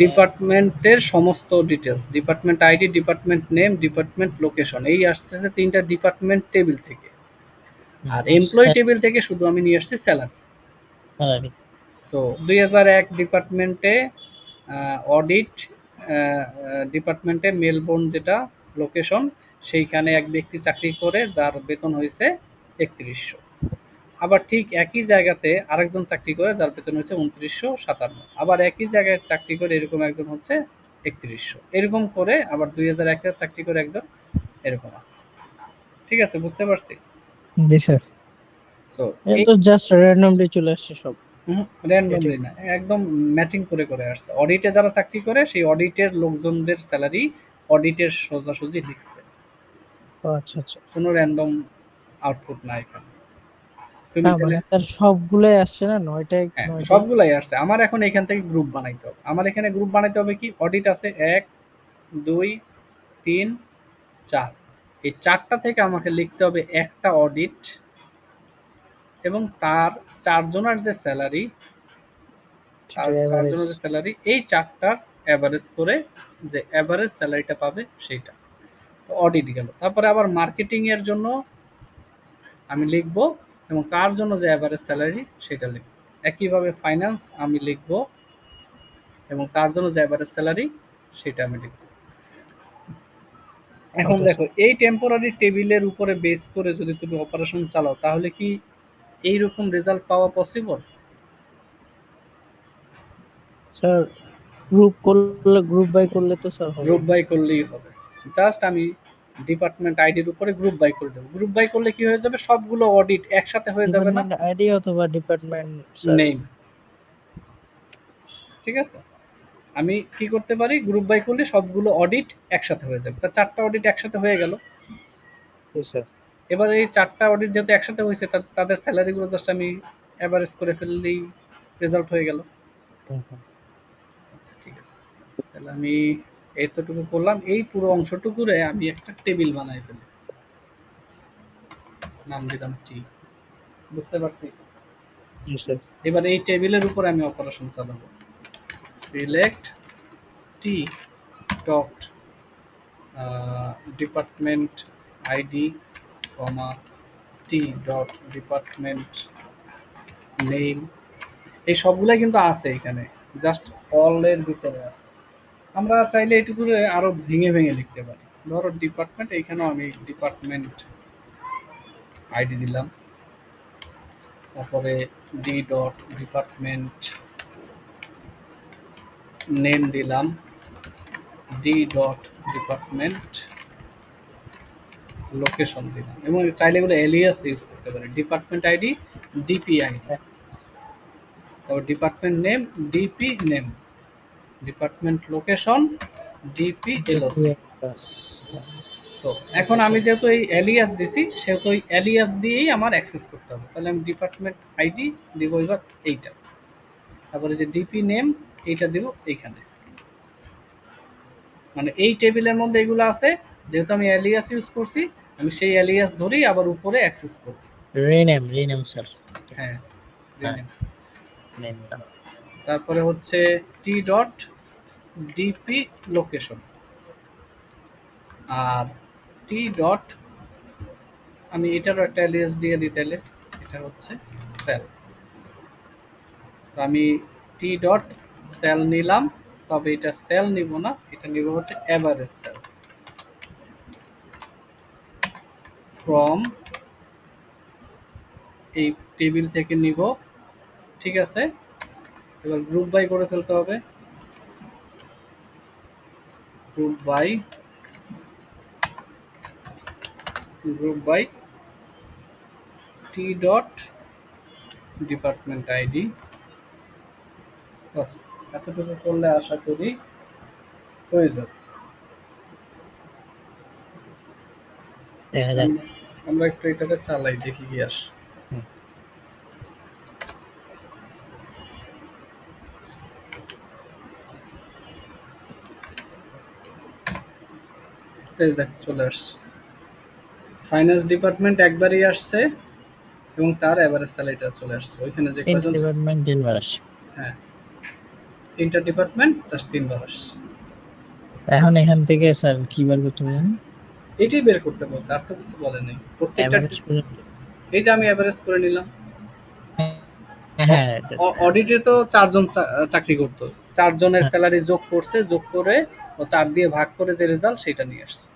ডিপার্টমেন্টের সমস্ত details, department ID, department name, department location, এই আসতেছে তিনটা ডিপার্টমেন্ট টেবিল থেকে। আর এমপ্লয়ি টেবিল থেকে শুধু আমি নিয়ে আসছি স্যালারি। স্যালারি। সো ২০০১ ডিপার্টমেন্টে অডিট ডিপার্টমেন্টে মেলবোর্ন যেটা লোকেশন, সেইখানে এক ব্যক্তি চাকরি করে যার বেতন হয়েছে ৩১০০। আবার ঠিক একই জায়গাতে আরেকজন চাকরি করে যার বেতন হচ্ছে ২৯৫৭। আবার একই জায়গায় চাকরি করে এরকম একজন হচ্ছে ৩১০০। এরকম করে আবার ২০০১ চাকরি করে একজন, এরকম আছে। ঠিক আছে, বুঝতে পারছি। জি স্যার। সো এটা এই তো জাস্ট র্যান্ডমলি চলে আসছে সব। র্যান্ডমলি না, একদম ম্যাচিং করে করে আসছে। অডিটে যারা চাকরি করে সেই অডিটের লোকজনদের স্যালারি অডিটের সোজাসুজি লিখছে, ও আচ্ছা আচ্ছা। কোনো র্যান্ডম আউটপুট না এখানে। তুমি না তাহলে, মানে স্যার সবগুলাই আসছে না, নয়টায় হ্যাঁ, নয়টায়। সবগুলাই আসছে। আমার এখন এখান থেকে গ্রুপ বানাইতে হবে। আমার এখানে গ্রুপ বানাইতে হবে কি, অডিট আছে ১, ২, ৩, ৪। এই ৪টা থেকে আমাকে লিখতে হবে একটা অডিট এবং তার ৪ জনের যে স্যালারি, সেটা এভারেজ। এই ৪টার এভারেজ করে যে এভারেজ স্যালারিটা পাবে সেইটা। তো অডিট গেল। তারপরে আবার মার্কেটিং এর জন্য আমি লিখব এবং তার জন্য যে এভারেজ স্যালারি সেটা লিখব। একইভাবে ফাইন্যান্স আমি লিখব এবং তার জন্য যে এভারেজ স্যালারি সেটা আমি লিখব। এখন ওকে দেখো, স্যার। এই টেম্পোরারি টেবিলের উপরে বেস করে যদি তুমি অপারেশন চালাও তাহলে কি এইরকম রেজাল্ট পাওয়া পসিবল? স্যার গ্রুপ করলে, গ্রুপ বাই করলে তো স্যার হবে। গ্রুপ বাই করলেই হবে। জাস্ট আমি ডিপার্টমেন্ট আইডির উপরে গ্রুপ বাই করে দেবো। গ্রুপ বাই করলে কি হয়ে যাবে, সবগুলো অডিট একসাথে হয়ে যাবে না? ডিপার্টমেন্ট আইডি অথবা ডিপার্টমেন্ট স্যার। নেই, ঠিক আছে। আমি কি করতে পারি, গ্রুপ বাই করলে সবগুলো অডিট একসাথে হয়ে যাবে, তা ৪টা অডিট একসাথে হয়ে গেল। জি স্যার। এবার এই ৪টা অডিট যেহেতু একসাথে হয়েছে, তাদের স্যালারিগুলো জাস্ট আমি অ্যাভারেজ করে ফেললেই রেজাল্ট হয়ে গেল। হুম, হুম। আচ্ছা ঠিক আছে, তাহলে আমি এতটুকু করলাম। এই পুরো অংশটুকুরে আমি একটা টেবিল বানাই ফেলি, নাম দিলাম টি। বুঝতে পারছি? জি স্যার। এবার এই টেবিলের উপর আমি অপারেশন চালাবো। সিলেক্ট টি ডট ডিপার্টমেন্ট আইডি কমা টি ডট ডিপার্টমেন্ট নেম। এই সবগুলাই কিন্তু আছে এখানে, জাস্ট অল এর ভিতরে আছে। আমরা চাইলে এটুকু আরো ভেঙে ভেঙে লিখতে পারি। ধরো ডিপার্টমেন্ট, এইখানেও আমি ডিপার্টমেন্ট আইডি দিলাম, তারপরে ডি ডট ডিপার্টমেন্ট নেম দিলাম, ডি ডট ডিপার্টমেন্ট লোকেশন দিলাম, এবং চাইলে এগুলো এলিয়াস ইউজ করতে পারি। ডিপার্টমেন্ট আইডি ডিপি আইডি, তারপর department name DP name, department location DP LOC. তো এখন আমি যেহেতু এই এলিয়াস দিছি, সেহেতু ওই এলিয়াস দিয়েই আমার অ্যাক্সেস করতে হবে। তাহলে আমি ডিপার্টমেন্ট আইডি দিব এবার এইটা, তারপরে যে ডিপি নেম এইটা দিব এইখানে। মানে এই টেবিলের মধ্যে এগুলো আছে, যেহেতু আমি এলিয়াস ইউজ করছি, আমি সেই এলিয়াস ধরেই আবার উপরে অ্যাক্সেস করব। Rename sir. হ্যাঁ, হ্যাঁ, rename। নেম। তারপরে হচ্ছে টি ডট ডিপি লোকেশন, আর টি ডট আমি এটারও একটা এলিয়াস দিয়ে দিই, তাহলে এটা হচ্ছে সেল। আমি টি ডট সেল নিলাম, তবে এটা সেল নিব না, এটা নিব হচ্ছে এভারেজ সেল ফ্রম এই টেবিল থেকে নিব। ঠিক আছে, এবার গ্রুপ বাই করে ফেলতে হবে। Group by T dot department ID. বাস, এতটুকু করলে আশা করি হয়ে যাবে। দেখা যাক। আমরা একটু এটাকে চালাই, দেখি কি আসে। হুম। এই দেখ চলে আসছে, ফাইন্যান্স ডিপার্টমেন্ট একবারই আসছে, এবং তার এভারেজ স্যালারিটা চলে আসছে ওইখানে যে তিনটা কয়জন। ডিপার্টমেন্ট 3 বার আসে। হ্যাঁ, তিনটা ডিপার্টমেন্ট জাস্ট 3 বার আসছে। এখন এখান থেকে স্যার কি বার করতে হবে জানেন? এটাই বের করতে বলছে, আর তো কিছু বলে নেই। প্রত্যেকটা এভারেজ পর্যন্ত। এই যে আমি এভারেজ করে নিলাম। হ্যাঁ, অডিটে তো 4 জন চাকরি করতো, 4 জনের হ্যাঁ, স্যালারি যোগ করছে, যোগ করে ও 4 দিয়ে ভাগ করে যে রেজাল্ট সেটা নিয়ে আসছে।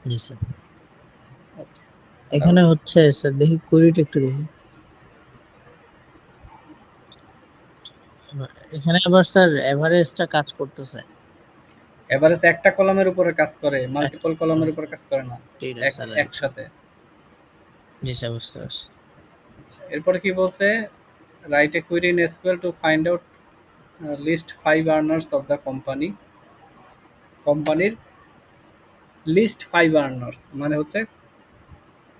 জি স্যার। আচ্ছা, এখানে হচ্ছে স্যার, দেখি কোয়েরিটা একটু দেখি। এখানে আবার স্যার এভারেজটা কাজ করতেছে। এভারেজ একটা কলামের উপরে কাজ করে, মাল্টিপল কলামের উপরে কাজ করে না, স্যালারি। একসাথে। জি স্যার, বুঝতে পারছি। আচ্ছা, এরপরে কি বলছে, write a query in SQL to find out list 5 earners of the কোম্পানির লিস্ট 5 আর্নার্স মানে হচ্ছে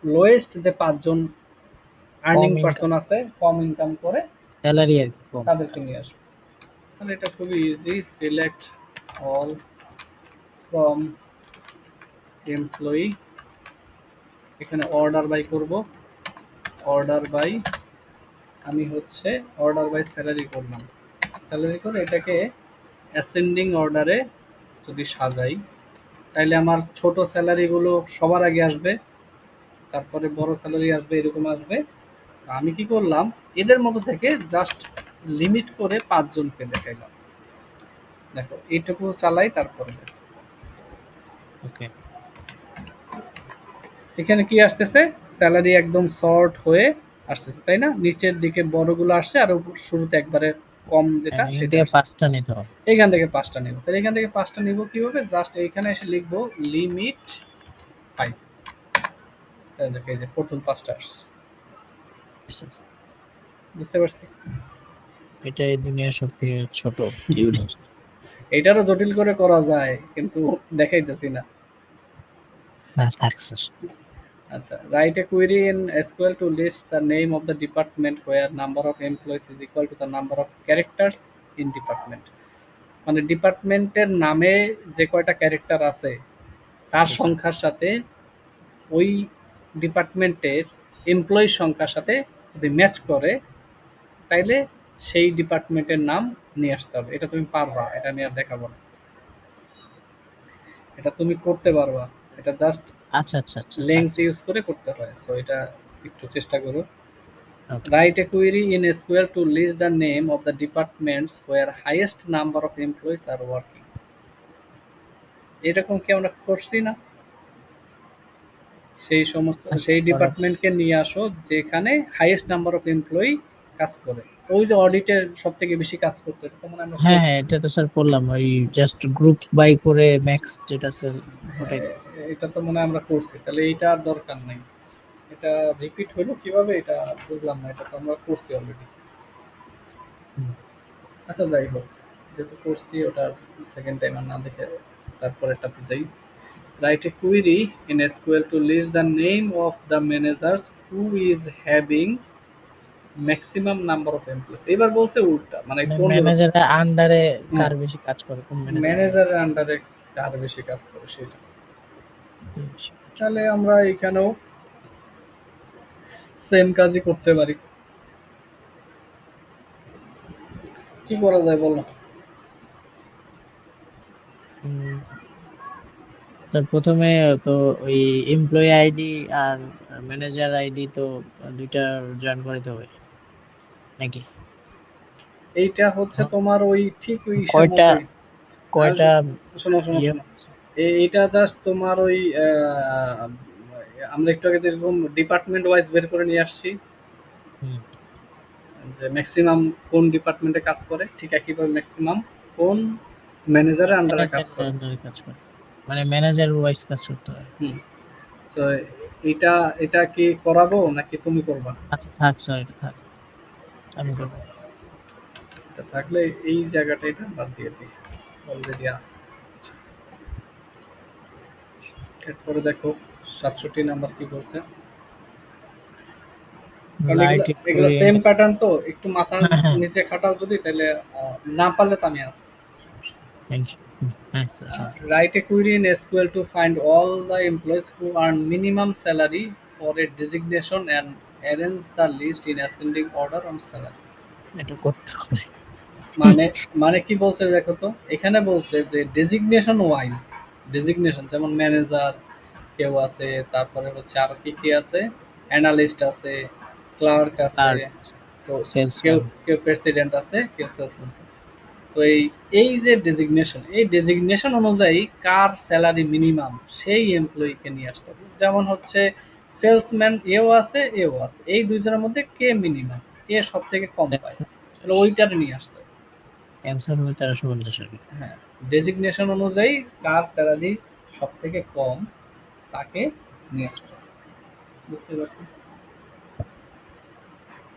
লোয়েস্ট যে 5 জন আর্নিং কম ইনকাম, পারসন আছে, কম ইনকাম করে, স্যালারি আর কি কম। তাদেরকে নিয়ে আসবে। তাহলে এটা খুবই easy. Select all from employee, এখানে অর্ডার বাই করব। অর্ডার বাই, আমি হচ্ছে অর্ডার বাই স্যালারি করলাম। স্যালারি করে এটাকে অ্যাসেন্ডিং অর্ডারে যদি সাজাই, তাইলে আমার ছোট স্যালারিগুলো সবার আগে আসবে, তারপরে বড় স্যালারি আসবে, এরকম আসবে। আমি কি করলাম, এদের মধ্যে থেকে জাস্ট লিমিট করে 5 জনকে দেখাইলাম। দেখো এইটুকু চালাই, তারপরে দেখো ওকে। এখানে কি আসতেছে, স্যালারি একদম শর্ট হয়ে আসতেছে, তাই না? নিচের দিকে বড়গুলো আসছে, আর শুরুতে একবারে কম যেটা এখান সেটা থেকে আসছে। 5টা নিতে হবে। এইখান থেকে 5টা নেব। তাহলে এখান থেকে 5টা নিব কিভাবে, জাস্ট এইখানে এসে লিখবো লিমিট 5। তাহলে দেখো এই যে প্রথম 5টা আসছে। বুঝতে পারছি? এটাই দুনিয়ার সব থেকে ছোট ইউনিট। এটারও জটিল করে করা যায়, কিন্তু দেখাইতেছি না। থাক স্যার। আচ্ছা, write a query in SQL to list the name of the department where number of employees is equal to the number of characters in department, মানে ডিপার্টমেন্টের নামে যে কয়টা ক্যারেক্টার আছে তার জি স্যার। সংখ্যার সাথে ওই ডিপার্টমেন্টের এমপ্লয়ির সংখ্যার সাথে যদি ম্যাচ করে তাইলে সেই ডিপার্টমেন্টের নাম নিয়ে আসতে হবে। এটা তুমি পারবা, এটা নিয়ে আর দেখাবো না, এটা তুমি করতে পারবা। এটা জাস্ট আচ্ছা আচ্ছা আচ্ছা, থাক লেংথ স্যার। ইউজ করে করতে হয়, সো এটা একটু চেষ্টা করো। ওকে। Write a query in SQL to list the name of the departments where highest number of employees are working. এরকম কি আমরা করছি না? সেই সমস্ত আচ্ছা, সেই করার। ডিপার্টমেন্টকে নিয়ে আসো যেখানে হাইয়েস্ট নাম্বার অফ এমপ্লয়ি কাজ করে। তো ওই যে অডিটের সব থেকে বেশি কাজ করতো, এটা তো মনে হয় আমরা হ্যাঁ করছি। হ্যাঁ, এটা তো স্যার করলাম, ওই জাস্ট গ্রুপ বাই করে ম্যাক্স যেটা স্যার, ওটাই তো। এটা তো মনে হয় আমরা করছি, তাহলে এইটা আর দরকার নেই। এটা রিপিট হলো কিভাবে এটা বুঝলাম না, এটা তো আমরা করছি অলরেডি। হুম। আচ্ছা যাই হোক, যেহেতু করছি ওটা সেকেন্ড টাইম আর না দেখে তারপরেরটাতে যাই। Write a query in SQL to list the name of the managers who is having maximum number of employees. এবার বলছে উল্টা, মানে মানে কোন ডিপার্টমেন্ট? ম্যানেজারের আন্ডারে হ্যাঁ, কার বেশি কাজ করে, কোন ম্যানেজারের আন্ডারে। ম্যানেজারের আন্ডারে কার বেশি কাজ করে সেটা। আচ্ছা। তাহলে আমরা এখানেও সেম কাজই করতে পারি। কি করা যায় বলো? স্যার প্রথমে তো ওই এমপ্লয়ি আইডি আর ম্যানেজার আইডি তো দুইটা জয়েন করতে হবে নাকি? এইটা হচ্ছে হ্যাঁ? তোমার ওই ঠিক ওই ইসের কয়টা মতোই। আর কয়টা শোনো শোনো ইয়ে? শোনো, এইটা জাস্ট তোমার ওই আমরা একটু আগে যেরকম ডিপার্টমেন্ট ওয়াইজ বের করে নিয়ে আসছি হুম, যে ম্যাক্সিমাম কোন ডিপার্টমেন্টে কাজ করে, ঠিক একইভাবে ম্যাক্সিমাম কোন ম্যানেজারের আন্ডারে কাজ ম্যানেজারের করে। আন্ডারে কাজ করে, মানে ম্যানেজার ওয়াইজ কাজ করতে হয়। হুম, সো এটা এটা কি করাবো নাকি তুমি করবা? আচ্ছা থাক স্যার, এটা থাক, আমি ঠিক করবো। আছে, এটা থাকলে এই জায়গাটা এটা বাদ দিয়ে দিই, অলরেডি আছে। আচ্ছা, এরপরে দেখো 67 নাম্বার কি বলছে। কারণ এগুলো রাইট এগুলো করি। সেম প্যাটার্ন, তো একটু মাথা হ্যাঁ হ্যাঁ, নিচে খাটাও যদি, তাহলে না পারলে তো আমি আছি। হ্যাঁ স্যার, সমস্যা নেই। Write a query in SQL to find all the employees who earn minimum salary for a designation and arrange the list in ascending order on salary. এটা করতে হবে। মানে মানে কি বলছে দেখো তো, এখানে বলছে যে ডেজিগনেশন ওয়াইজ, ডেজিগনেশন যেমন ম্যানেজার কেউ আছে, তারপরে হচ্ছে আর কি কি আছে, অ্যানালিস্ট আছে, ক্লার্ক আছে, আর তো কেউ সেলসম্যান। কেউ প্রেসিডেন্ট আছে, কেউ সেলসম্যান আছে। তো এই এই যে ডেজিগনেশন, এই ডেজিগনেশন অনুযায়ী কার স্যালারি মিনিমাম সেই এমপ্লয়িকে নিয়ে আসতে হবে। যেমন হচ্ছে সেলসম্যান এও আছে এও আছে, এই দুইজনের মধ্যে কে মিনিমাম, এ সব থেকে কম পায়, তাহলে ওইটারে নিয়ে আসতে হবে। অ্যান্সার হবে 1350 টাকা। হ্যাঁ, ডেজিগনেশন অনুযায়ী কার স্যালারি সব থেকে কম তাকে নিয়ে আসতে হবে। বুঝতে পারছি?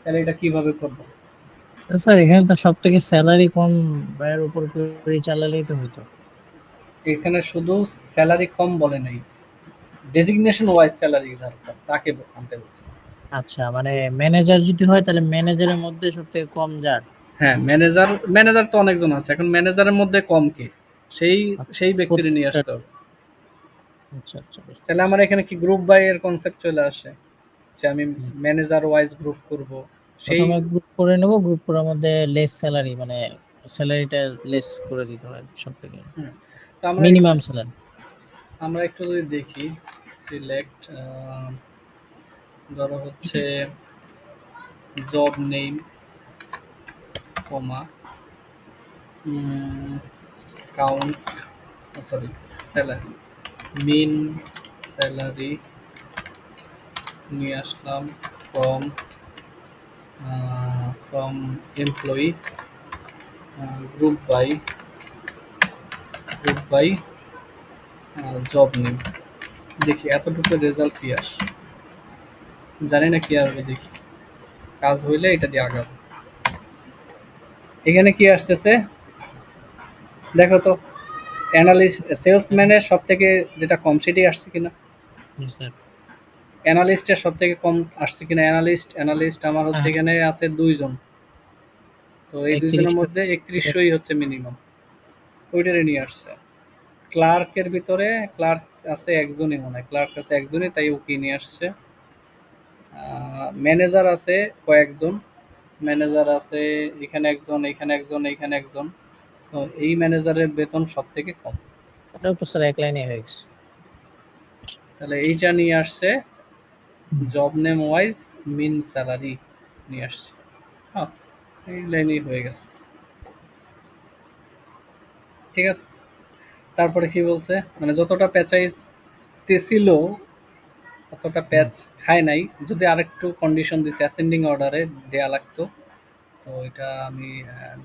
তাহলে এটা কিভাবে করবো? স্যার এখানে তো সব থেকে স্যালারি কম ব্যয়ের উপর করে চালালেই তো হতো। এখানে শুধু স্যালারি কম বলে নাই, ডেজিগনেশন ওয়াইজ স্যালারি যার কম তাকে আনতে বলছে। আচ্ছা, মানে ম্যানেজার যদি হয় তাহলে ম্যানেজারের মধ্যে সব থেকে কম যার। হ্যাঁ, ম্যানেজার ম্যানেজার তো অনেকজন আছে, এখন ম্যানেজারের মধ্যে কম কে, সেই সেই ব্যক্তির নিয়ে প্রত্যেকটা। আসতে হবে। আচ্ছা আচ্ছা, বুঝতে তাহলে পারছি। আমার এখানে কি গ্রুপ বাই এর কনসেপ্ট চলে আসে, যে আমি হুম। ম্যানেজার ওয়াইজ গ্রুপ করব সেই। প্রথমে গ্রুপ করে নেব, গ্রুপ করার মধ্যে লেস স্যালারি, মানে স্যালারিটা লেস করে দিতে হয় সব থেকে, হ্যাঁ, তো আমরা মিনিমাম স্যালারি। আমরা একটু যদি দেখি, সিলেক্ট ধরো হচ্ছে job name comma count, sorry salary, mean salary নিয়ে আসলাম from from employee, group by job name. দেখি এতটুকু রেজাল্ট কি আসে, জানি না কি আসবে, দেখি কাজ হইলে এটা দিয়ে আগাবো। এখানে কি আসতেছে দেখো তো, অ্যানালিস্ট সেলসম্যানের সব থেকে যেটা কম সেটাই আসছে কিনা, স্যার। অ্যানালিস্টের সব থেকে কম আসছে কিনা, অ্যানালিস্ট আমার হচ্ছে হ্যাঁ এখানে আছে দুইজন, তো এই দুজনের মধ্যে 3100ই হচ্ছে মিনিমাম, ওইটারে নিয়ে আসছে। ক্লার্কের ভিতরে ক্লার্ক আছে একজনই, মনে হয় ক্লার্ক আছে একজনই, তাই ওকে নিয়ে আসছে। ম্যানেজার আছে কয়েকজন, ম্যানেজার আছে এখানে একজন, এখানে একজন, এখানে একজন। সো এই ম্যানেজারের বেতন সব থেকে কম, ওটাও তো স্যার এক লাইনে হয়ে গেছে। তাহলে এইটা নিয়ে আসছে জব নেম ওয়াইজ মিন স্যালারি নিয়ে আসছে। হ্যাঁ, এই লাইনেই হয়ে গেছে, ঠিক আছে। তারপরে কি বলছে, মানে যতটা পেঁচাইতেছিল অতটা প্যাচ খায় নাই, যদি আরেকটু কন্ডিশন দিছে অ্যাসেন্ডিং অর্ডারে দেয়া লাগতো। তো এটা আমি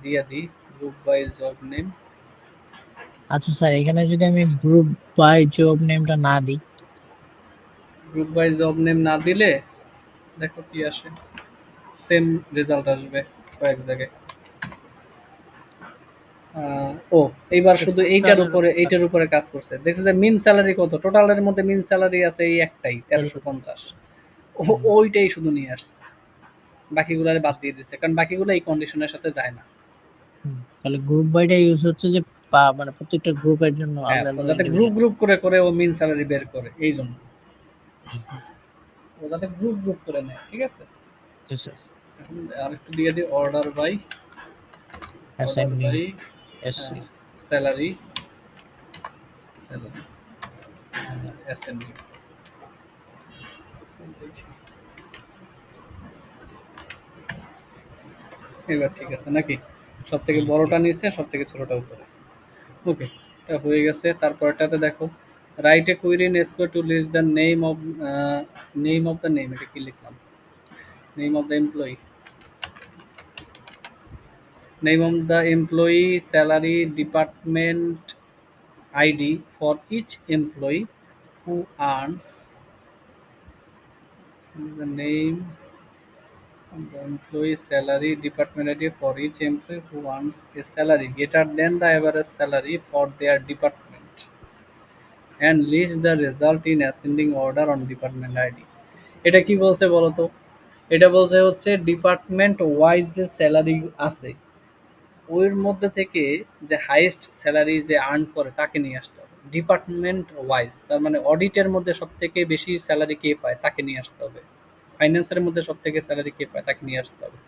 দিয়ে দিই, গ্রুপ বাই জব নেম। আচ্ছা স্যার, এখানে যদি আমি গ্রুপ বাই জব নেমটা না দিই? গ্রুপ বাই জব নেম না দিলে দেখো কি আসে, সেম রেজাল্ট আসবে কয়েক জায়গায়। ও এইবার শুধু এইটার উপরে কাজ করছে, দেখছে যে মিন স্যালারি কত, টোটালের মধ্যে মিন স্যালারি আছে এই একটাই 1350, ওইটাই শুধু নিয়ে আসছে, বাকিগুলারে বাদ দিয়ে দিচ্ছে, কারণ বাকিগুলো এই কন্ডিশনের সাথে যায় না। তাহলে গ্রুপ বাইটা ইউজ হচ্ছে যে মানে প্রত্যেকটা গ্রুপের জন্য হ্যাঁ, আলাদা আলাদা যাতে গ্রুপ ইন্ডিভিজুয়াল। গ্রুপ করে করে ও মিন স্যালারি বের করে, এই জন্য ও যাতে গ্রুপ গ্রুপ করে নেয়, ঠিক আছে। এখন আরেকটু দিয়ে দিই order by assigning SC. Salary, salary ascending. এবার ঠিক আছে নাকি, সব থেকে বড়টা নিচে, সব থেকে ছোটটা উপরে। ওকে, এটা হয়ে গেছে। তারপরটাতে দেখো, write a query in SQL to list the name of the name, এটা কি লিখলাম, name of the employee, name of the employee, salary, department ID for each employee who earns, the name of the employee, salary, department ID for each employee who earns a salary greater than the average salary for their department and list the result in ascending order on department ID. এটা কি বলছে বলো তো, এটা বলছে হচ্ছে department wise যে salary আছে ওর মধ্যে থেকে যে হাইয়েস্ট স্যালারি যে আর্ন করে তাকে নিয়ে আসতে হবে, ডিপার্টমেন্ট ওয়াইজ, তার মানে অডিটের মধ্যে সব থেকে বেশি স্যালারি কে পায় তাকে নিয়ে আসতে হবে, ফাইন্যান্সের মধ্যে সব থেকে স্যালারি কে পায় তাকে নিয়ে আসতে হবে,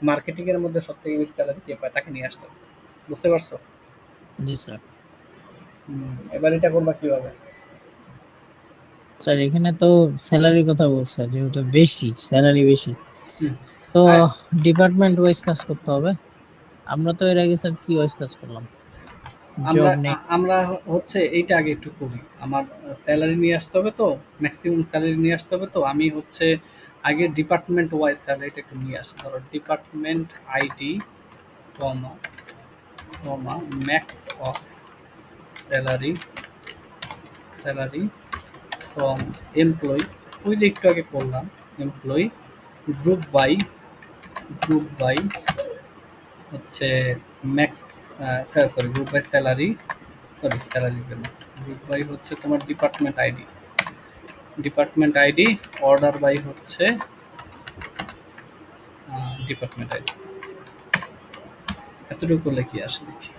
মার্কেটিং এর মধ্যে সব থেকে বেশি স্যালারি কে পায় তাকে নিয়ে আসতে হবে। বুঝতে পারছো? জি স্যার। এবার এটা করবা কিভাবে? স্যার এখানে তো স্যালারির কথা বলছে, যেহেতু বেশি স্যালারি বেশি, তো ডিপার্টমেন্ট ওয়াইজ কাজ করতে হবে। আমরা তো এর আগে স্যার কি ওয়াইজ কাজ করলাম? আমরা জব নেই। আমরা হচ্ছে এইটা আগে একটু করি, আমার স্যালারি নিয়ে আসতে হবে তো, ম্যাক্সিমাম স্যালারি নিয়ে আসতে হবে, তো আমি হচ্ছে আগে ডিপার্টমেন্ট ওয়াইজ স্যালারিটা একটু নিয়ে আসি। ধরো department ID comma comma max of salary, salary from employee, ওই যে একটু আগে করলাম employee, group by, group by হচ্ছে max, sorry group by salary, sorry salary কেন, গ্রুপ বাই হচ্ছে তোমার department ID, department ID, order by হচ্ছে ডিপার্টমেন্ট আইডি। এতটুকু করলে কি আসে দেখি,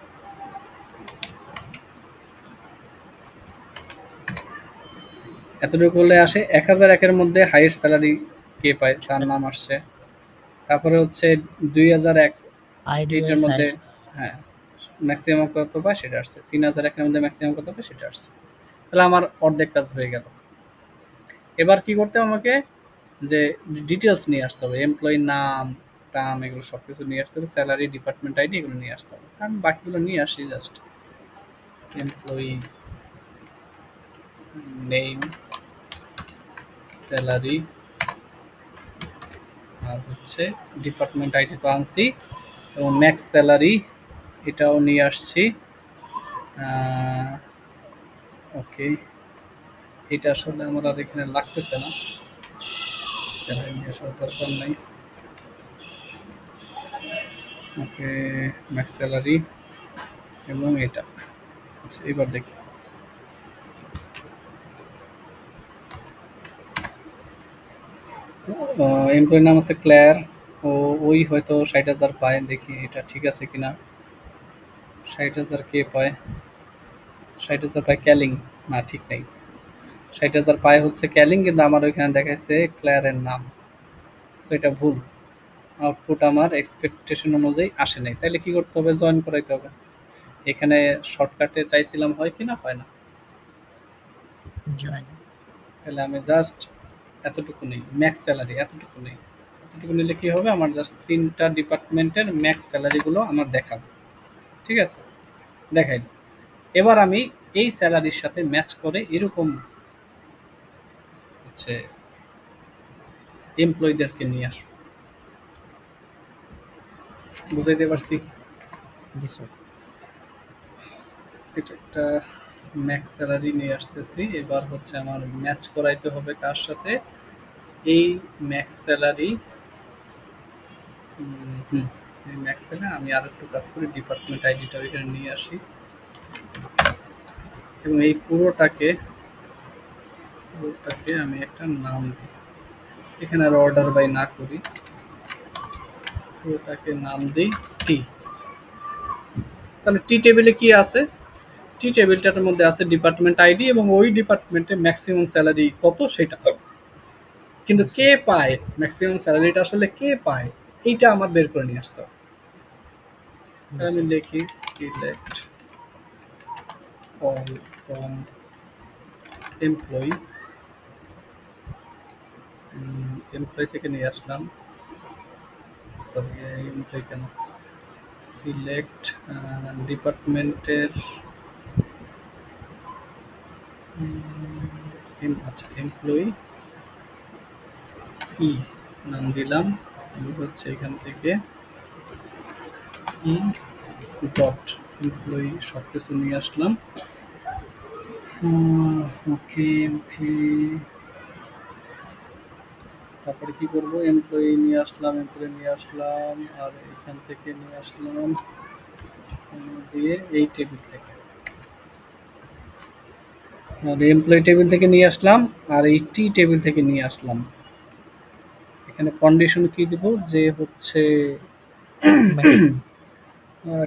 এতটুকু করলে আসে 1001-এর মধ্যে হাইয়েস্ট স্যালারি কে পায় তার নাম আসছে। তারপরে হচ্ছে 2001 আইডি এইটার ওয়াইজ মধ্যে, হ্যাঁ ম্যাক্সিমাম কত পায় সেটা আসছে, 3001-এর মধ্যে ম্যাক্সিমাম কত পায় সেটা আসছে। তাহলে আমার অর্ধেক কাজ হয়ে গেল। এবার কি করতে হবে আমাকে, যে ডিটেলস নিয়ে আসতে হবে, এমপ্লয়ির নাম টাম এগুলো সব কিছু নিয়ে আসতে হবে, স্যালারি, ডিপার্টমেন্ট আইডি এগুলো নিয়ে আসতে হবে। আমি বাকিগুলো নিয়ে আসি, জাস্ট এমপ্লয়ি নেম, স্যালারি, আর হচ্ছে ডিপার্টমেন্ট আইডি তো আনছি, এবং ম্যাক্স স্যালারি এটাও নিয়ে আসছি। ওকে, এটা আসলে আমার আর এখানে লাগতেছে না, স্যালারি নিয়ে আসার দরকার নাই। ওকে, ম্যাক্স স্যালারি এবং এটা। আচ্ছা এবার দেখি, এমপ্লয়ির নাম আছে ক্লেয়ার, ও ওই হয়তো ৬০,০০০ পায়, দেখি এটা ঠিক আছে কিনা। ৬০,০০০ কে পায়? ৬০,০০০ পায় ক্যালিং। না, ঠিক নেই। ৬০,০০০ পায় হচ্ছে ক্যালিং, কিন্তু আমার ওইখানে দেখাচ্ছে ক্লেয়ারের নাম। সো এটা ভুল। আউটপুট আমার এক্সপেকটেশন অনুযায়ী আসে নাই। তাইলে কি করতে হবে? জয়েন করাইতে হবে। এখানে শর্টকাটে চাইছিলাম, হয় কিনা? হয় না। জয়েন। তাহলে আমি জাস্ট এতটুকু নেই, ম্যাক্স স্যালারি এতটুকু নেই। এতটুকু নিলে কি হবে? আমার জাস্ট ৩টা ডিপার্টমেন্টের ম্যাক্স স্যালারিগুলো আমার দেখাবে। ঠিক আছে? দেখাইল। এবার আমি এই স্যালারির সাথে ম্যাচ করে এরকম হচ্ছে এমপ্লয়ীদেরকে নিয়ে আসবো। বুঝাইতে পারছি? জি স্যার। এটা একটা ম্যাক্স স্যালারি নিয়ে আসতেছি। এবার হচ্ছে আমার ম্যাচ করাইতে হবে কার সাথে? এই ম্যাক্স স্যালারি। হুম, এই ম্যাক্স স্যালারি আমি আর একটু কাজ করি, ডিপার্টমেন্ট আইডিটা এখানে নিয়ে আসি এবং এই পুরোটাকে আমি একটা নাম দিই। এখানে আর অর্ডার বাই না করি, পুরোটাকে নাম দিই টি। তাহলে টি টেবিলে কি আছে? টি টেবিলটার মধ্যে আছে ডিপার্টমেন্ট আইডি এবং ওই ডিপার্টমেন্টে ম্যাক্সিমাম স্যালারি কত সেটা। কিন্তু জি কে স্যার। পায় ম্যাক্সিমাম স্যালারিটা, আসলে কে পায় এইটা আমার বের করে নিয়ে আসতে হবে। জি তাহলে আমি স্যার। লিখি select all from employee. Employee থেকে নিয়ে আসলাম, সরি এমপ্লয়ি কেন, সিলেক্ট ডিপার্টমেন্টের। আচ্ছা, এমপ্লয়ি ই নাম দিলাম। আমি হচ্ছে এখান থেকে ই ডট এমপ্লয়ি সব কিছু নিয়ে আসলাম। ওকে ওকে। তারপরে কি করব? এমপ্লয়ি নিয়ে আসলাম, আর এখান থেকে নিয়ে আসলাম দিয়ে এই টেবিল থেকে, আর এমপ্লয়ি টেবিল থেকে নিয়ে আসলাম আর এই টি টেবিল থেকে নিয়ে আসলাম। এখানে কন্ডিশন কি দিব? যে হচ্ছে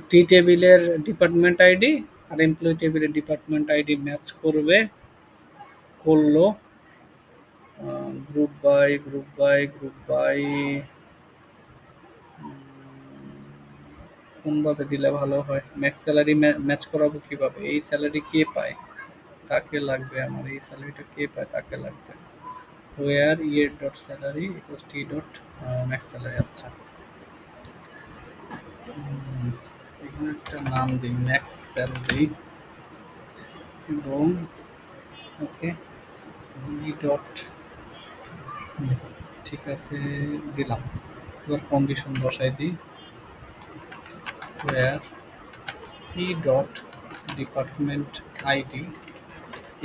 টি টেবিলের ডিপার্টমেন্ট আইডি আর এমপ্লয়ি টেবিলের ডিপার্টমেন্ট আইডি ম্যাচ করলো গ্রুপ বাই কোনভাবে দিলে ভালো হয়? ম্যাক্স স্যালারি ম্যাচ করাবো কিভাবে? এই স্যালারি কে পায় তাকে লাগবে, আমার এই স্যালারিটা কে পায় তাকে লাগবে। ওয়ার ইয়ের ডট স্যালারি ইকুয়ালস টি ডট ম্যাক্স স্যালারি। আচ্ছা, এখানে একটা নাম দিই ম্যাক্স স্যালারি এবং ওকে ই ডট, ঠিক আছে দিলাম। এবার কন্ডিশন বসাই দিই, where e dot department ID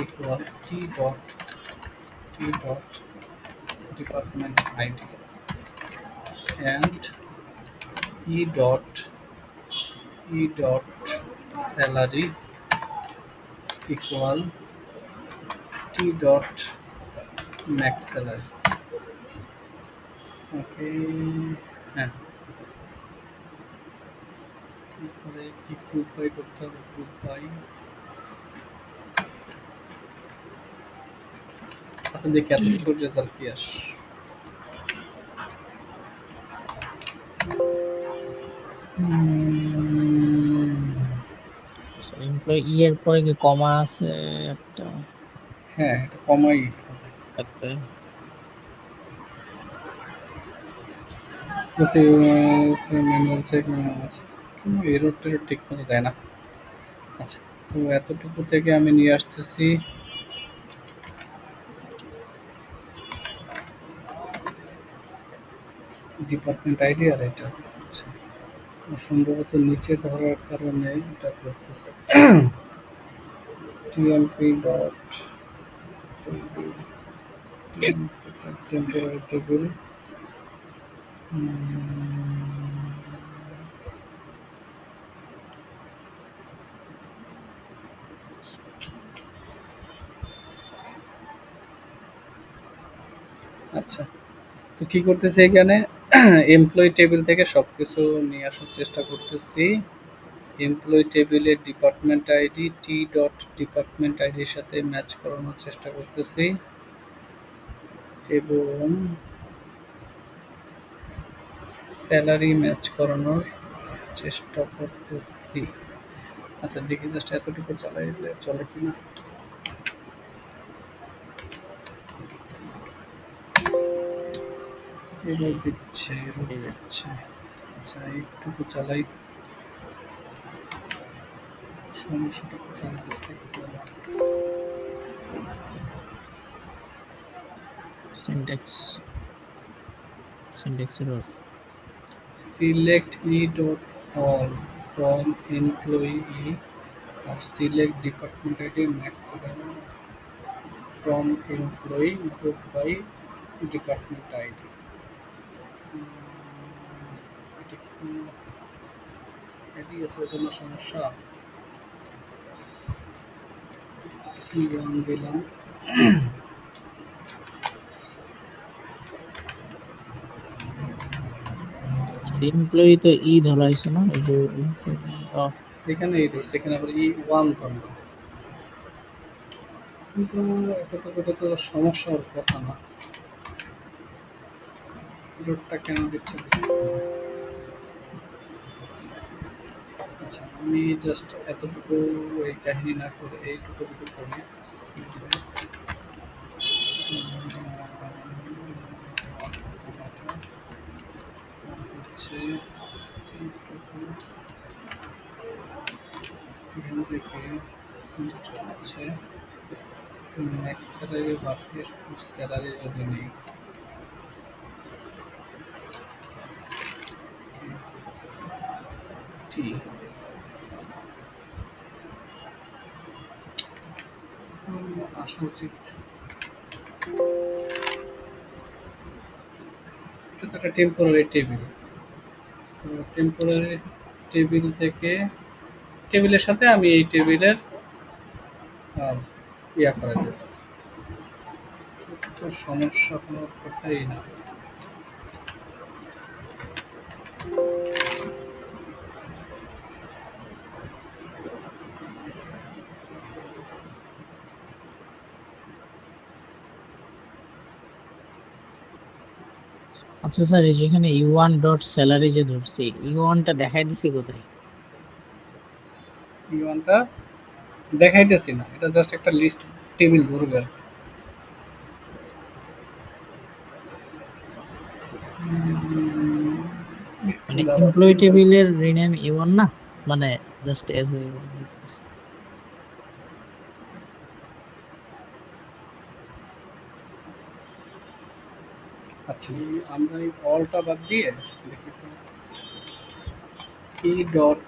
equal t dot department id and e dot salary equal t dot max salary. Okay, হ্যাঁ। তারপরে কি গ্রুপ বাই করতে হবে? Group by. আচ্ছা, দেখি এতটুকুর রেজাল্ট কি আস। এমপ্লয়ি ই এর পরে কি কমা আছে একটা? হ্যাঁ, এটা কমাই থাকবে। ম্যানুয়াল চেক আছে, কিন্তু এরর টেরর ঠিক মতো দেয় না। আচ্ছা, তো এতটুকু থেকে আমি নিয়ে আসতেছি ডিপার্টমেন্ট আইডি আর এটা। আচ্ছা, তো সম্ভবত নিচে ধরার কারণে এটা করতেছে। TMP dot temporary table. আচ্ছা, তো কি করতেছে এখানে? এমপ্লয়ি টেবিল থেকে সবকিছু নিয়ে আসার চেষ্টা করতেছি। এমপ্লয়ি টেবিলের ডিপার্টমেন্ট আইডি টি ডট ডিপার্টমেন্ট আইডির সাথে ম্যাচ করানোর চেষ্টা করতেছি এবং স্যালারি ম্যাচ করানোর চেষ্টা করতেছি। আচ্ছা দেখি জাস্ট এতটুকু চালাই দিলে চলে কিনা। এরর দিচ্ছে, এরর দিচ্ছে। আচ্ছা এইটুকু চালাই। সমস্যাটা কোথায় বুঝতে পারলাম। Syntax error. Select e dot all from employee আর select department ID maximum from employee group by department ID. এটা কি কোনো আইডিএসের জন্য সমস্যা? কি রং দিলাম? এমপ্লয়ি তো ই ধরা হয়েছে না, এই যে এখানে এই ধরছে, এখানে আবার ই ওয়ান ধরলো, কিন্তু এতটুকুতে তো সমস্যা হওয়ার কথা না। রোডটা কেন দিচ্ছে বুঝতেছি না। আচ্ছা আমি জাস্ট এতটুকু এই কাহিনী না করে এইটুকু যদি করি হচ্ছে এইটুকু এখান থেকে হচ্ছে ম্যাক্স স্যালারি বাদ দিয়ে শুধু স্যালারি যদি নেই টি আসা উচিত। এটা তো একটা temporary table. So temporary table থেকে টেবিলের সাথে আমি এই টেবিলের ইয়া করে দিচ্ছি, তো সমস্যা কোনো কথাই না। আচ্ছা স্যার, এই যেখানে ইউ1 ডট স্যালারি যে ধরছি, ইউ1টা দেখাই দিছি কোথায়? ইউয়ানটা দেখাইতেছি না, এটা জাস্ট একটা লিস্ট টেবিল ধরবে আর কি। মানে দাঁড়াও, এমপ্লয়ি টেবিলের রিনেম ইউ1 না, মানে জাস্ট এজ এ। আচ্ছা আমরা এই অলটা বাদ দিয়ে দেখি তো ই ডট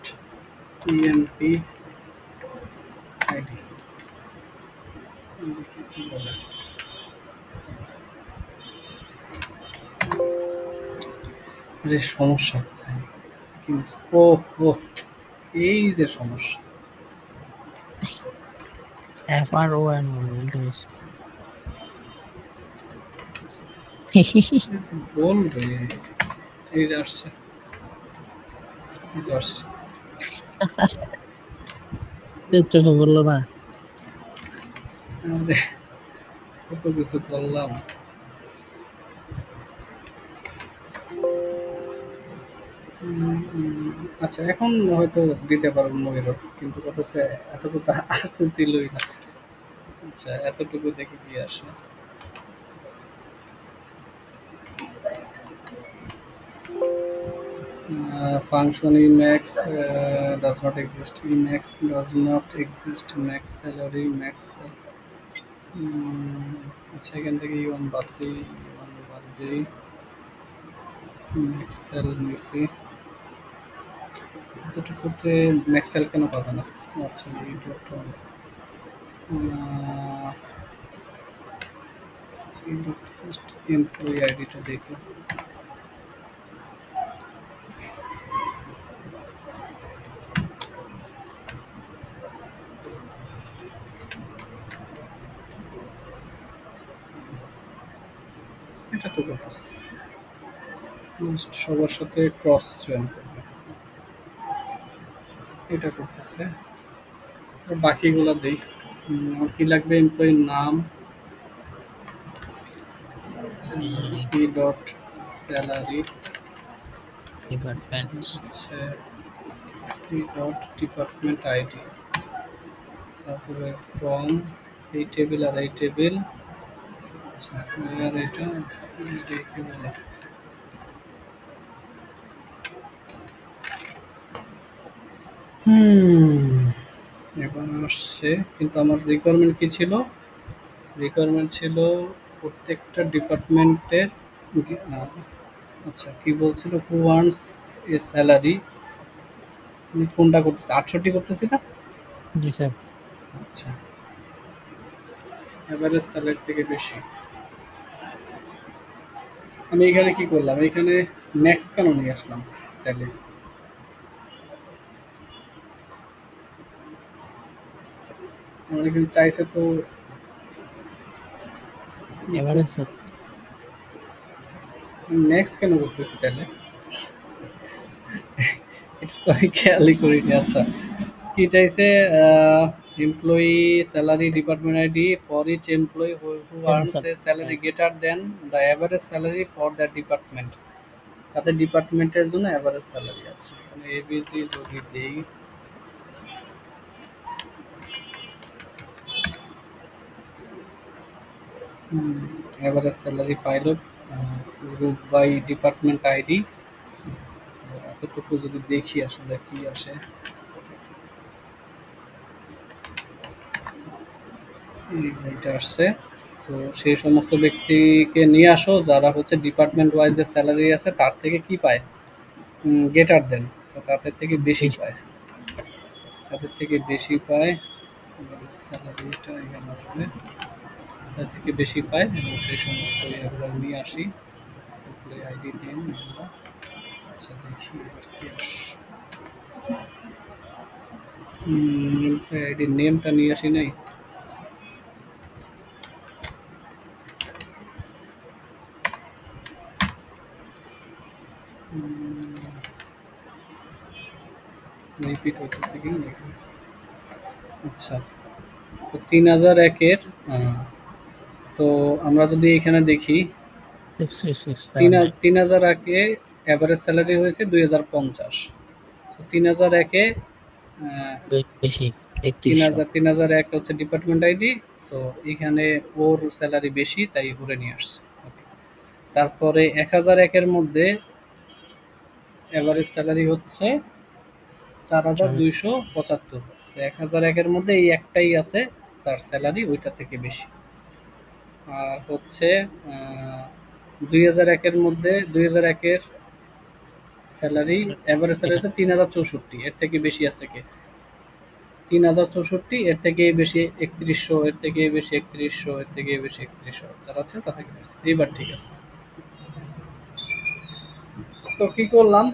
ইএনপি আইডি দেখি কি বলে। যে সমস্যা কোথায়, ও ও এই যে সমস্যা। এফআরও এম বলতে হয়েছে। বলবে এই যে আসছে, এই তো আসছে। চোখে বললো না। আরে কত কিছু করলাম। আচ্ছা এখন হয়তো দিতে পারবো ময়ূর, কিন্তু কত সে এতটুকু আসতেছিলই না। আচ্ছা এতটুকু দেখে কি আসে। Function Emacs does not exist. Emacs does not exist. Max salary max. আচ্ছা এখান থেকে ইউন বাদ দিই, ইউন বাদ দিই, ম্যাক্সেল নিছি। এতটুকুতে ম্যাক্সেল কেন পাবে না? আচ্ছা এই ডট জাস্ট এমপ্লয়ি আইডিটা দেখি। এটা তো করতেছি। জাস্ট সবার সাথে ক্রস জয়েন করবে, এটা করতেছে। বাকিগুলো দেই। আমার কি লাগবে, এমপ্লয়ির নাম salary P dot salary department হচ্ছে পি ডট ডিপার্টমেন্ট আইডি, তারপরে ফ্রম এই টেবিল আর এই টেবিল। আচ্ছা আর এটা কি বলে, হুম এবার আসছে। কিন্তু আমার রিকোয়ারমেন্ট কি ছিল, রিকোয়ারমেন্ট ছিল প্রত্যেকটা ডিপার্টমেন্টের, আচ্ছা কি বলছিল, হু ওয়ান্টস এ স্যালারি, কোনটা করতেছে, 68 করতেছি না? জি স্যার আচ্ছা এভারেজ স্যালারি থেকে বেশি। আমি এখানে কি করলাম, এখানে ম্যাক্স কেন নিয়ে আসলাম তাহলে, আমার এখানে চাইছে তো এভারেজ স্যার ম্যাক্স কেন করতেছি তাহলে, এটা তো আমি খেয়ালই করিনি। আচ্ছা কি চাইছে, employee salary department ID for each employee who then earns sir a salary greater than the average salary for the department, তাদের ডিপার্টমেন্টের জন্য অ্যাভারেজ স্যালারি আছে। এখানে এবিসি যদি দেই, অ্যাভারেজ স্যালারি পাইল গ্রুপ বাই ডিপার্টমেন্ট আইডি, এতটুকু যদি দেখি আসলে কি আসে, এই যে এটা আসছে। তো সেই সমস্ত ব্যক্তিকে নিয়ে আসো যারা হচ্ছে ডিপার্টমেন্ট ওয়াইজ যে স্যালারি আছে তার থেকে কি পায়, গ্রেটার দেন, তো তাদের থেকে বেশি বেশি পায়, তাদের থেকে বেশি পায়, স্যালারিটা এখানে আসবে, তাদের থেকে বেশি পায় এবং সেই সমস্ত এগুলো নিয়ে আসি, এমপ্লয়ি আইডি নেম এগুলো। আচ্ছা দেখি এবার কি আসে, এমপ্লয়ি আইডি নেমটা নিয়ে আসি নাই, রিপিট হতেছে কি দেখি। আচ্ছা তো 3001-এর, তো আমরা যদি এখানে দেখি 3001-এ অ্যাভারেজ স্যালারি হয়েছে 2050, তো 3001-এ বেশি তিন 3100 হাজার 3001 হচ্ছে ডিপার্টমেন্ট আইডি, সো এখানে ওর স্যালারি বেশি তাই ঘুরে নিয়ে আসছে। Okay. তারপরে 1001-এর মধ্যে অ্যাভারেজ স্যালারি হচ্ছে 4275, তো 1001-এর মধ্যে এই একটাই আছে যার স্যালারি ওইটা থেকে বেশি। আর হচ্ছে 2001-এর মধ্যে 2001-এর স্যালারি এভারেজ স্যালারি হচ্ছে 3064, এর থেকে বেশি আছে কে, 3064, এর থেকে বেশি 3100, এর থেকে বেশি 3100, এর থেকে বেশি 3100 যারা আছে তা থেকে বেশি। এইবার ঠিক আছে, তো কি করলাম,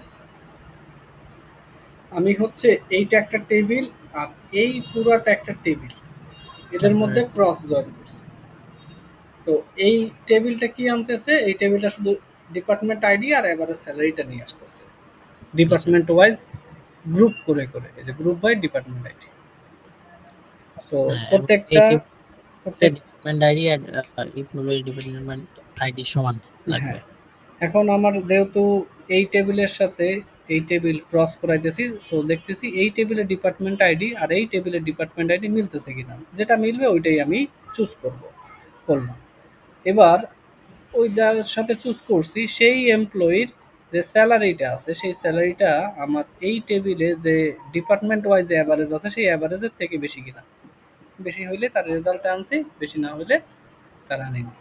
আমি হচ্ছে এইটা একটা টেবিল আর এই পুরাটা একটা টেবিল, এদের মধ্যে ক্রস জয়েন করছি। তো এই টেবিলটা কি আনতেছে, এই টেবিলটা শুধু ডিপার্টমেন্ট আইডি আর এভারেজ স্যালারিটা নিয়ে আসতেছে ডিপার্টমেন্ট ওয়াইজ গ্রুপ করে করে, এই যে গ্রুপ বাই ডিপার্টমেন্ট আইডি। তো এবং এই প্রত্যেকটা প্রত্যেক ডিপার্টমেন্ট আইডি আর এমপ্লয়ি ডিপার্টমেন্ট আইডি সমান লাগবে। হ্যাঁ এখন আমার যেহেতু এই টেবিলের সাথে এই টেবিল ক্রস করাইতেছি, সো দেখতেছি এই টেবিলের ডিপার্টমেন্ট আইডি আর এই টেবিলের ডিপার্টমেন্ট আইডি মিলতেছে কিনা, যেটা মিলবে ওইটাই আমি চুজ করলাম। এবার ওই যার সাথে চুজ করছি সেই এমপ্লয়ির যে স্যালারিটা আছে সেই স্যালারিটা আমার এই টেবিলে যে ডিপার্টমেন্ট ওয়াইজ অ্যাভারেজ আছে সেই অ্যাভারেজের থেকে বেশি কিনা, বেশি হইলে তার রেজাল্ট আনছি, বেশি না হলে তার আনিনি।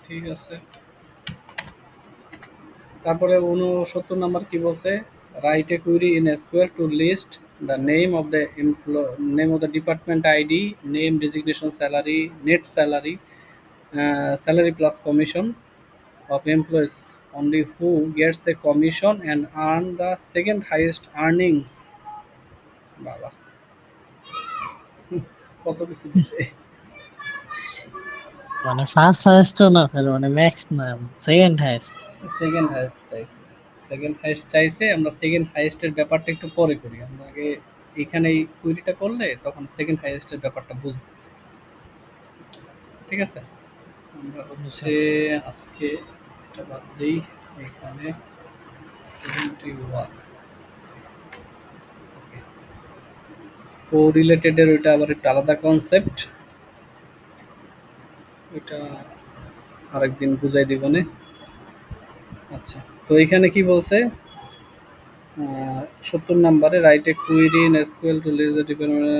ঠিক আছে, তারপরে 69 নাম্বার কি বলছে, write a query in SQL to list the name of the department ID, name, designation, salary, net salary, salary plus commission of employees only who gets a commission and earn the second highest earnings, বাবা কত কিছু দিছে। মানে first highest না মানে max না, second highest. Second highest চাইছে, second highest চাইছে। আমরা সেকেন্ড হাইয়েস্টের ব্যাপারটা একটু পরে করি, আমরা আগে এখানে এই কুইরিটা করলে তখন সেকেন্ড হাইয়েস্টের ব্যাপারটা বুঝবো। ঠিক আছে, আমরা হচ্ছে আজকে এটা বাদ দিই, এখানে 71 কো রিলেটেডের ওইটা আবার একটু আলাদা কনসেপ্ট, ওইটা আরেকদিন বুঝাই দিবনে। আচ্ছা, তো এখানে কি বলছে 70 নাম্বারে write a query in SQL to list the department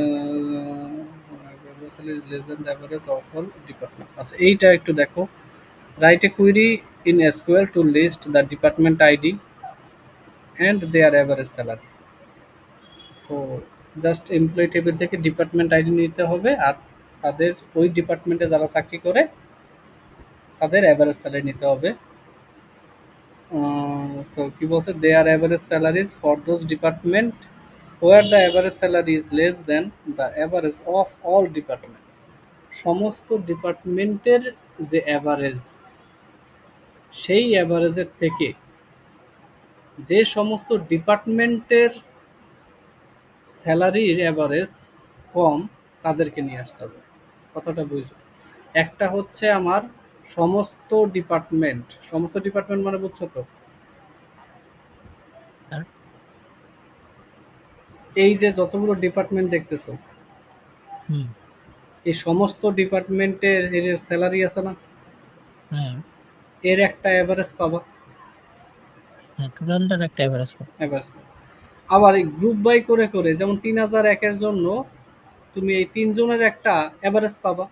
is less than the average of all department. আচ্ছা, এইটা একটু দেখো, write a query in SQL to list the department ID and their average salary. So just employee table থেকে department ID নিতে হবে, আর তাদের ওই ডিপার্টমেন্টে যারা চাকরি করে তাদের অ্যাভারেজ স্যালারি নিতে হবে। সো কি বলছে, their average salaries for those department where the average salary is less than the average of all department. সমস্ত ডিপার্টমেন্টের যে অ্যাভারেজ, সেই অ্যাভারেজের থেকে যে সমস্ত ডিপার্টমেন্টের স্যালারির অ্যাভারেজ কম তাদেরকে নিয়ে আসতে হবে। কথাটা বুঝো, একটা হচ্ছে আমার সমস্ত ডিপার্টমেন্ট, সমস্ত ডিপার্টমেন্ট মানে বুঝছো তো, এই যে যতগুলো ডিপার্টমেন্ট দেখতেছো এই সমস্ত ডিপার্টমেন্টের এর স্যালারি আছে না, এর একটা অ্যাভারেজ পাবা, টোটালটার একটা অ্যাভারেজ অ্যাভারেজ পাবা। আবার এই গ্রুপ বাই করে করে, যেমন 3001 এর জন্য তুমি এই তিনজনের একটা অ্যাভারেজ পাবা।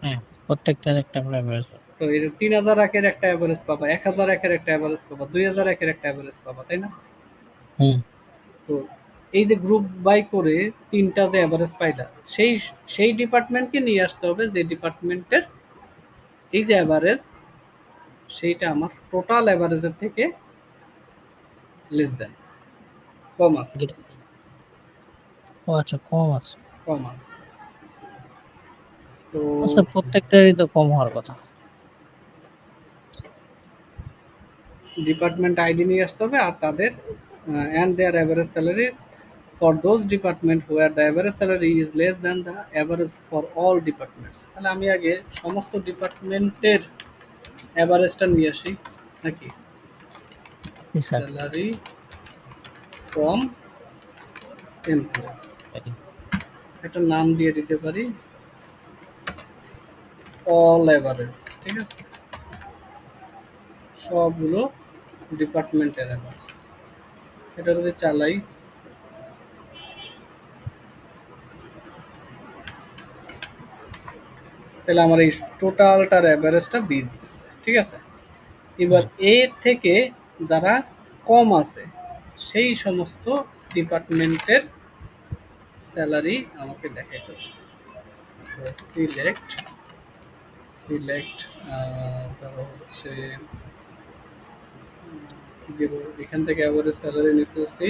হ্যাঁ, প্রত্যেকটার একটা অ্যাভারেজ। তো এর 3001 এর একটা অ্যাভারেজ পাবা, 1001 এর একটা অ্যাভারেজ পাবা, 2001 এর একটা অ্যাভারেজ পাবা, তাই না? তো এই যে গ্রুপ বাই করে তিনটা যে অ্যাভারেজ পাইলা, সেই সেই ডিপার্টমেন্টকে নিয়ে আসতে হবে যে ডিপার্টমেন্টের এই যে অ্যাভারেজ, সেইটা আমার টোটাল অ্যাভারেজের থেকে লেস দেন, কম আছে, ও আচ্ছা, কম আছে, কম আছে। তো আচ্ছা, প্রত্যেকটারই তো কম হওয়ার কথা। ডিপার্টমেন্ট আইডি নিয়ে আসতে হবে, আর তাদের and their average salaries for those department where the average salary is less than the average for all departments. তাহলে আমি আগে সমস্ত ডিপার্টমেন্টের অ্যাভারেজটা নিয়ে আসি নাকি, স্যালারি ফ্রম এমপ্লয়, একটা নাম দিয়ে দিতে পারি অল অ্যাভারেজ। ঠিক আছে, সবগুলো ডিপার্টমেন্টের অ্যাভারেজ। এটা যদি চালাই, তাহলে আমার এই টোটালটার অ্যাভারেজটা দিয়ে দিতেছে। ঠিক আছে, এবার এর থেকে যারা কম আছে সেই সমস্ত ডিপার্টমেন্টের স্যালারি আমাকে দেখাইতে হবে। সিলেক্ট সিলেক্ট তারপর হচ্ছে কি দেবো, এখান থেকে অ্যাভারেজ স্যালারি নিতেছি,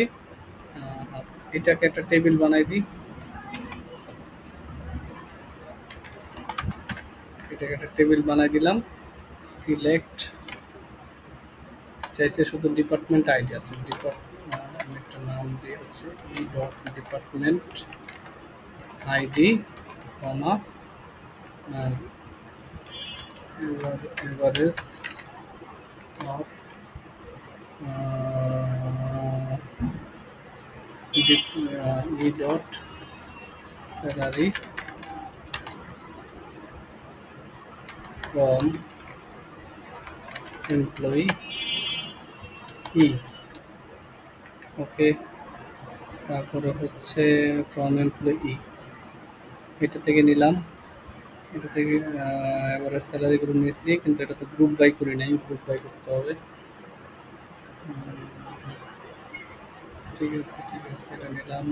এটাকে একটা টেবিল বানাই দিই, এটাকে একটা টেবিল বানাই দিলাম। সিলেক্ট চাইছে শুধু ডিপার্টমেন্ট আইডি আছে, আমি একটা নাম দিয়ে হচ্ছে e dot department ID comma average of e dot salary from employee e. Okay, তারপরে হচ্ছে ফ্রম এমপ্লয়ি, এটা থেকে নিলাম, এটা থেকে এভারেজ স্যালারিগুলো নিয়েছি, কিন্তু এটা তো গ্রুপ বাই করি নাই, গ্রুপ বাই করতে হবে। ঠিক আছে ঠিক আছে, এটা নিলাম।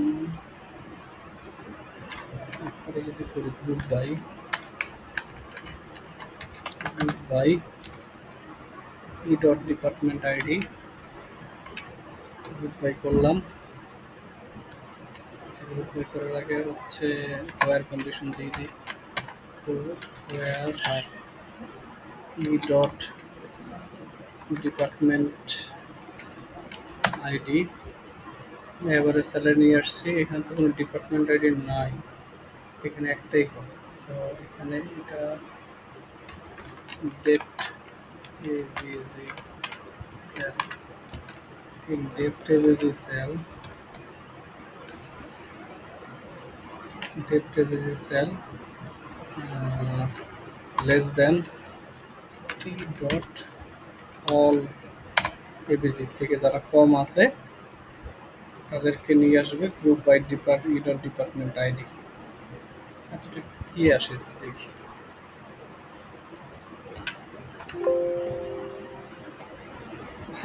তারপরে যদি করি group by E dot department ID, group by করলাম। গ্রুপ বাই করার আগে হচ্ছে ওয়্যার কন্ডিশন দিয়ে দিই, where e dot department id এবারে স্যালারি নিয়ে আসছি, এখানে তো কোনো ডিপার্টমেন্ট আইডি নাই, সেখানে একটাই হবে। সো এখানে এটা date AVG sal, in depth abc cell, depth abc cell less than t dot all abc থেকে যারা কম আছে তাদেরকে নিয়ে আসবে গ্রুপ বাই ডিপার্টমেন্ট আইডি। এতটুকু কি আসে তো দেখি।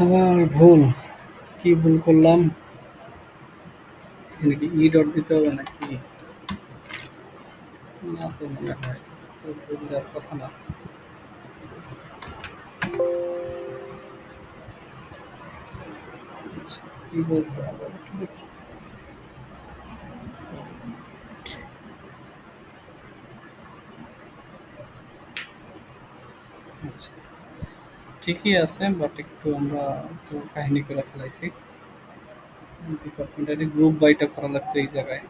আবার ভুল, কি ভুল করলাম, এখানে কি ই ডট দিতে হবে নাকি? না তো মনে হয়, তো ভুল দেওয়ার কথা না। আচ্ছা, কি বলছে আবার একটু দেখি। আচ্ছা, ঠিকই আছে, বাট একটু আমরা একটু কাহিনী করে ফেলাইছি। ডিপার্টমেন্ট আইডি গ্রুপ বাইটা করা লাগতো এই জায়গায়।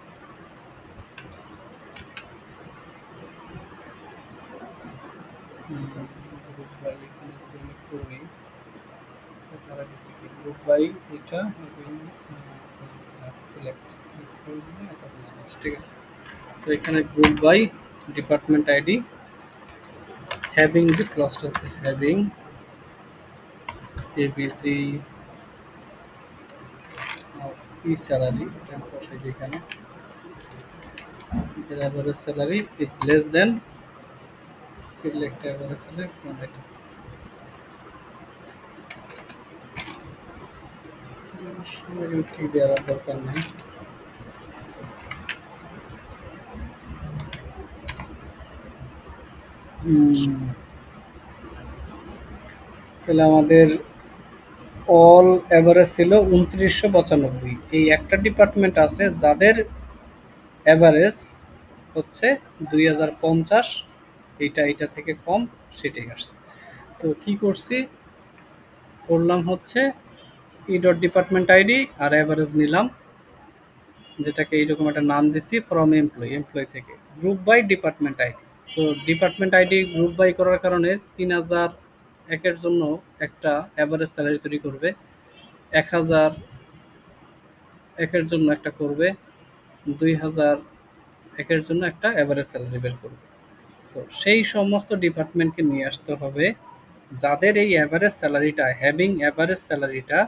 গ্রুপ বাই এখানে যদি আমি করি, তারা দিচ্ছে কি গ্রুপ বাই এটা সিলেক্ট করে দিলে এটা বলা আছে, ঠিক আছে। তো এখানে group by department ID having যে ক্লাসটা আছে, having AVG of E salary, এটা আমি বসাই দিই এখানে। The average salary is less than select average salary from it. ঠিক দেওয়ার দরকার নেই। তাহলে আমাদের অল অ্যাভারেজ ছিল 2995। এই একটা ডিপার্টমেন্ট আছে যাদের অ্যাভারেজ হচ্ছে 2050, এইটা থেকে কম, সেটাই আসছে। তো কি করছি, করলাম হচ্ছে ই ডট ডিপার্টমেন্ট আইডি আর অ্যাভারেজ নিলাম, যেটাকে এইরকম একটা নাম দিছি ফ্রম এমপ্লয়ি থেকে গ্রুপ বাই ডিপার্টমেন্ট আইডি। তো ডিপার্টমেন্ট আইডি গ্রুপ বাই করার কারণে 3000 একের জন্য একটা অ্যাভারেজ স্যালারি তৈরি করবে, 1000 একের জন্য একটা করবে, 2000 একের জন্য একটা অ্যাভারেজ স্যালারি বের করবে। সো সেই সমস্ত ডিপার্টমেন্টকে নিয়ে আসতে হবে যাদের এই অ্যাভারেজ স্যালারিটা, হ্যাভিং অ্যাভারেজ স্যালারিটা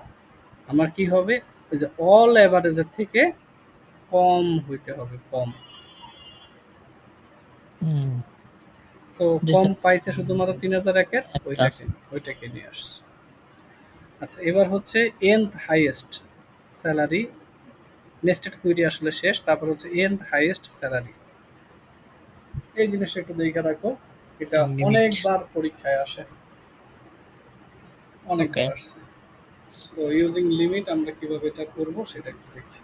আমার কি হবে, ওই যে অল অ্যাভারেজের থেকে কম হইতে হবে, কম। সো কম পাইছে শুধুমাত্র 3000 একের, ওইটাকে নিয়ে আসছে। আচ্ছা, এবার হচ্ছে nth highest salary, nested query আসলে শেষ, তারপর হচ্ছে এন্ড হাইয়েস্ট স্যালারি। এই জিনিসটা একটু দেখে রাখো, এটা অনেকবার পরীক্ষায় আসে, অনেকবার আসছে। সো ইউজিং লিমিট আমরা কিভাবে এটা করব সেটা একটু দেখি।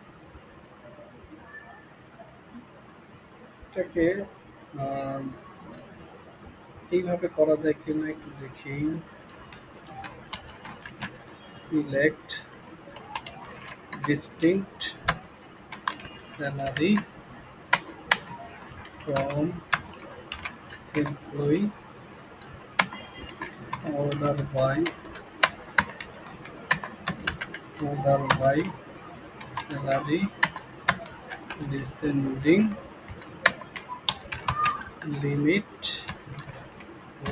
এটাকে এইভাবে করা যায় কিনা একটু দেখি। Select distinct salary from employee order by salary descending limit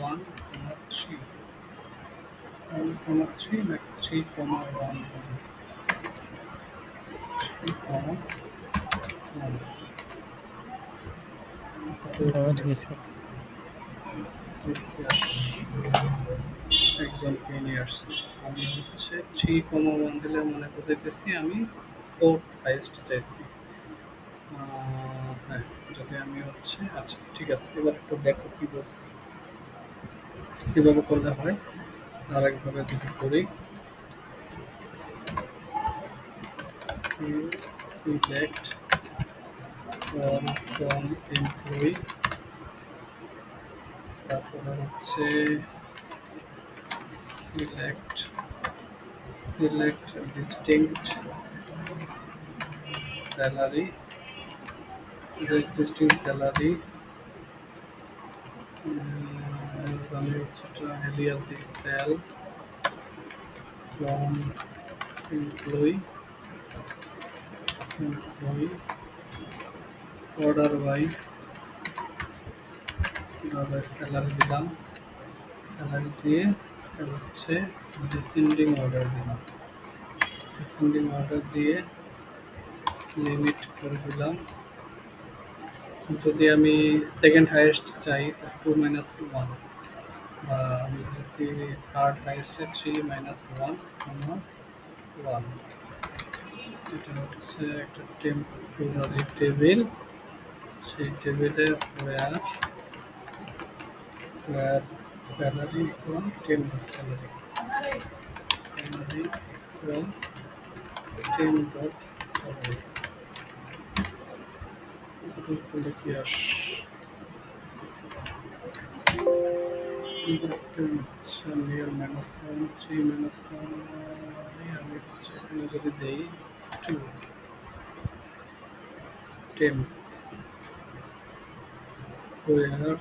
1,3 like 3,1 একজনকে নিয়ে আসছি, আমি হচ্ছে 3,1 দিলে মনে বুঝাইতেছি আমি 4th হাইয়েস্ট চাইছি। হ্যাঁ, যদি আমি হচ্ছে, আচ্ছা ঠিক আছে, এবার একটু দেখো কি বলছি। কীভাবে করলে হয়, আর একভাবে যদি করি, সিলেক্ট from employee তারপরে হচ্ছে সিলেক্ট ডিস্টিংক্ট স্যালারি, আমি হচ্ছে alias the sal from employee order by salary দিলাম, স্যালারি দিয়ে হচ্ছে ডিসেন্ডিং অর্ডার দিলাম, ডিসেন্ডিং অর্ডার দিয়ে লিমিট করে দিলাম। যদি আমি সেকেন্ড হাইয়েস্ট চাই তো 2 - 1, বা আমি যদি থার্ড হাইয়েস্ট 3 - 1, 1। এটা হচ্ছে একটা টেম্পোরারি টেবিল, সেই টেবিলে where salary equal 10 dot salary equal 10 dot salary এটা করলে কি নিয়ার -1 3 - 1 আমি হচ্ছে এখানে যদি দেই 2 10 where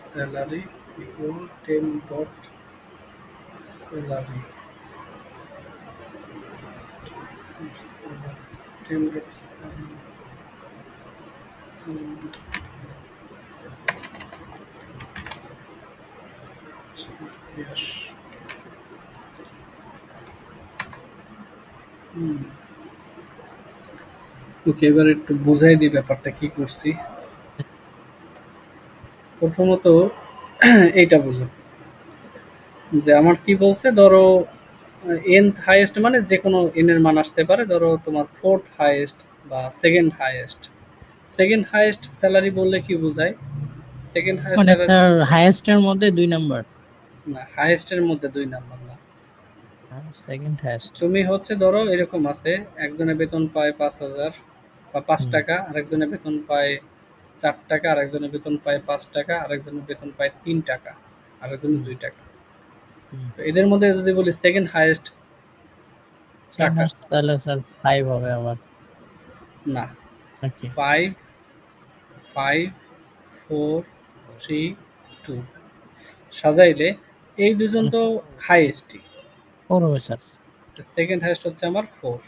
salary equal 10 dot salary 10 dot salary yes ওকে, এবার একটু বুঝাই দিই ব্যাপারটা কি করছি। প্রথমত এইটা বুঝো যে আমার কি বলছে, ধরো nth হাইয়েস্ট মানে যে কোনো n এর মান আসতে পারে, ধরো তোমার ফোর্থ হাইয়েস্ট বা সেকেন্ড হাইয়েস্ট স্যালারি বললে কি বোঝায়? সেকেন্ড হাইয়েস্ট মানে স্যালারি স্যার হাইয়েস্টের মধ্যে 2 নাম্বার, না, হাইয়েস্টের মধ্যে 2 নাম্বার না। Second highest. তুমি হচ্ছে ধরো এরকম আছে, একজনের বেতন পায় 5,000 বা 5 টাকা, আরেকজনের বেতন পায় 4 টাকা, আরেকজনের বেতন পায় 5 টাকা, আরেকজনের বেতন পায় 3 টাকা, আরেকজনের 2 টাকা। তো এদের মধ্যে যদি বলি সেকেন্ড হাইয়েস্ট টাকা, তাহলে স্যার 5 হবে আবার না, নাকি 5 5 4 3 2 সাজাইলে এই দুজন তো হাইয়েস্টই, 4 হবে স্যার। সেকেন্ড হাইয়েস্ট হচ্ছে আমার 4।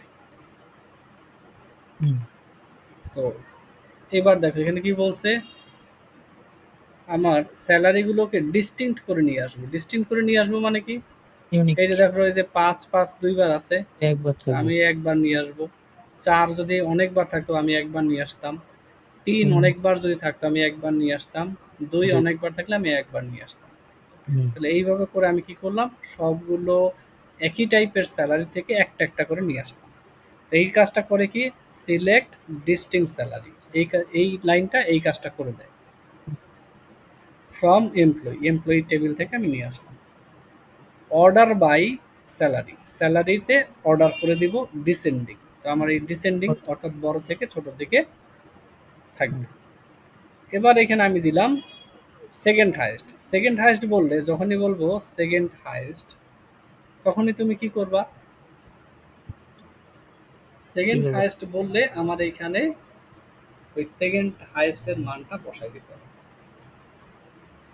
তো এবার দেখো এখানে কি বলছে, আমার স্যালারিগুলোকে ডিস্টিংক্ট করে নিয়ে আসবো। ডিস্টিংক্ট করে নিয়ে আসবো মানে কি, ইউনিক এই যে দেখো এই যে 5 5 দুইবার আছে, একবার আমি একবার নিয়ে আসবো। 4 যদি অনেকবার থাকতো আমি একবার নিয়ে আসতাম। 3 অনেকবার যদি থাকতো আমি একবার নিয়ে আসতাম। 2 অনেকবার থাকলে আমি একবার নিয়ে আসতাম। তাহলে এইভাবে করে আমি কি করলাম, সবগুলো একই টাইপের স্যালারি থেকে একটা একটা করে নিয়ে আসলাম। তো এই কাজটা করে কি, সিলেক্ট ডিস্টিংক্ট স্যালারি, এই লাইনটা এই কাজটা করে দেয়। ফ্রম এমপ্লয়ি টেবিল থেকে আমি নিয়ে আসলাম। অর্ডার বাই স্যালারিতে অর্ডার করে দিব ডিসেন্ডিং। তো আমার এই ডিসেন্ডিং অর্থাৎ বড় থেকে ছোট দিকে থাকবে। এবার এখানে আমি দিলাম সেকেন্ড হাইয়েস্ট বললে, যখনই বলবো সেকেন্ড হাইয়েস্ট তখনই তুমি কি করবা, সেকেন্ড হাইয়েস্ট বললে আমার এখানে ওই সেকেন্ড হাইয়েস্টের মানটা বসাই দিতে হবে।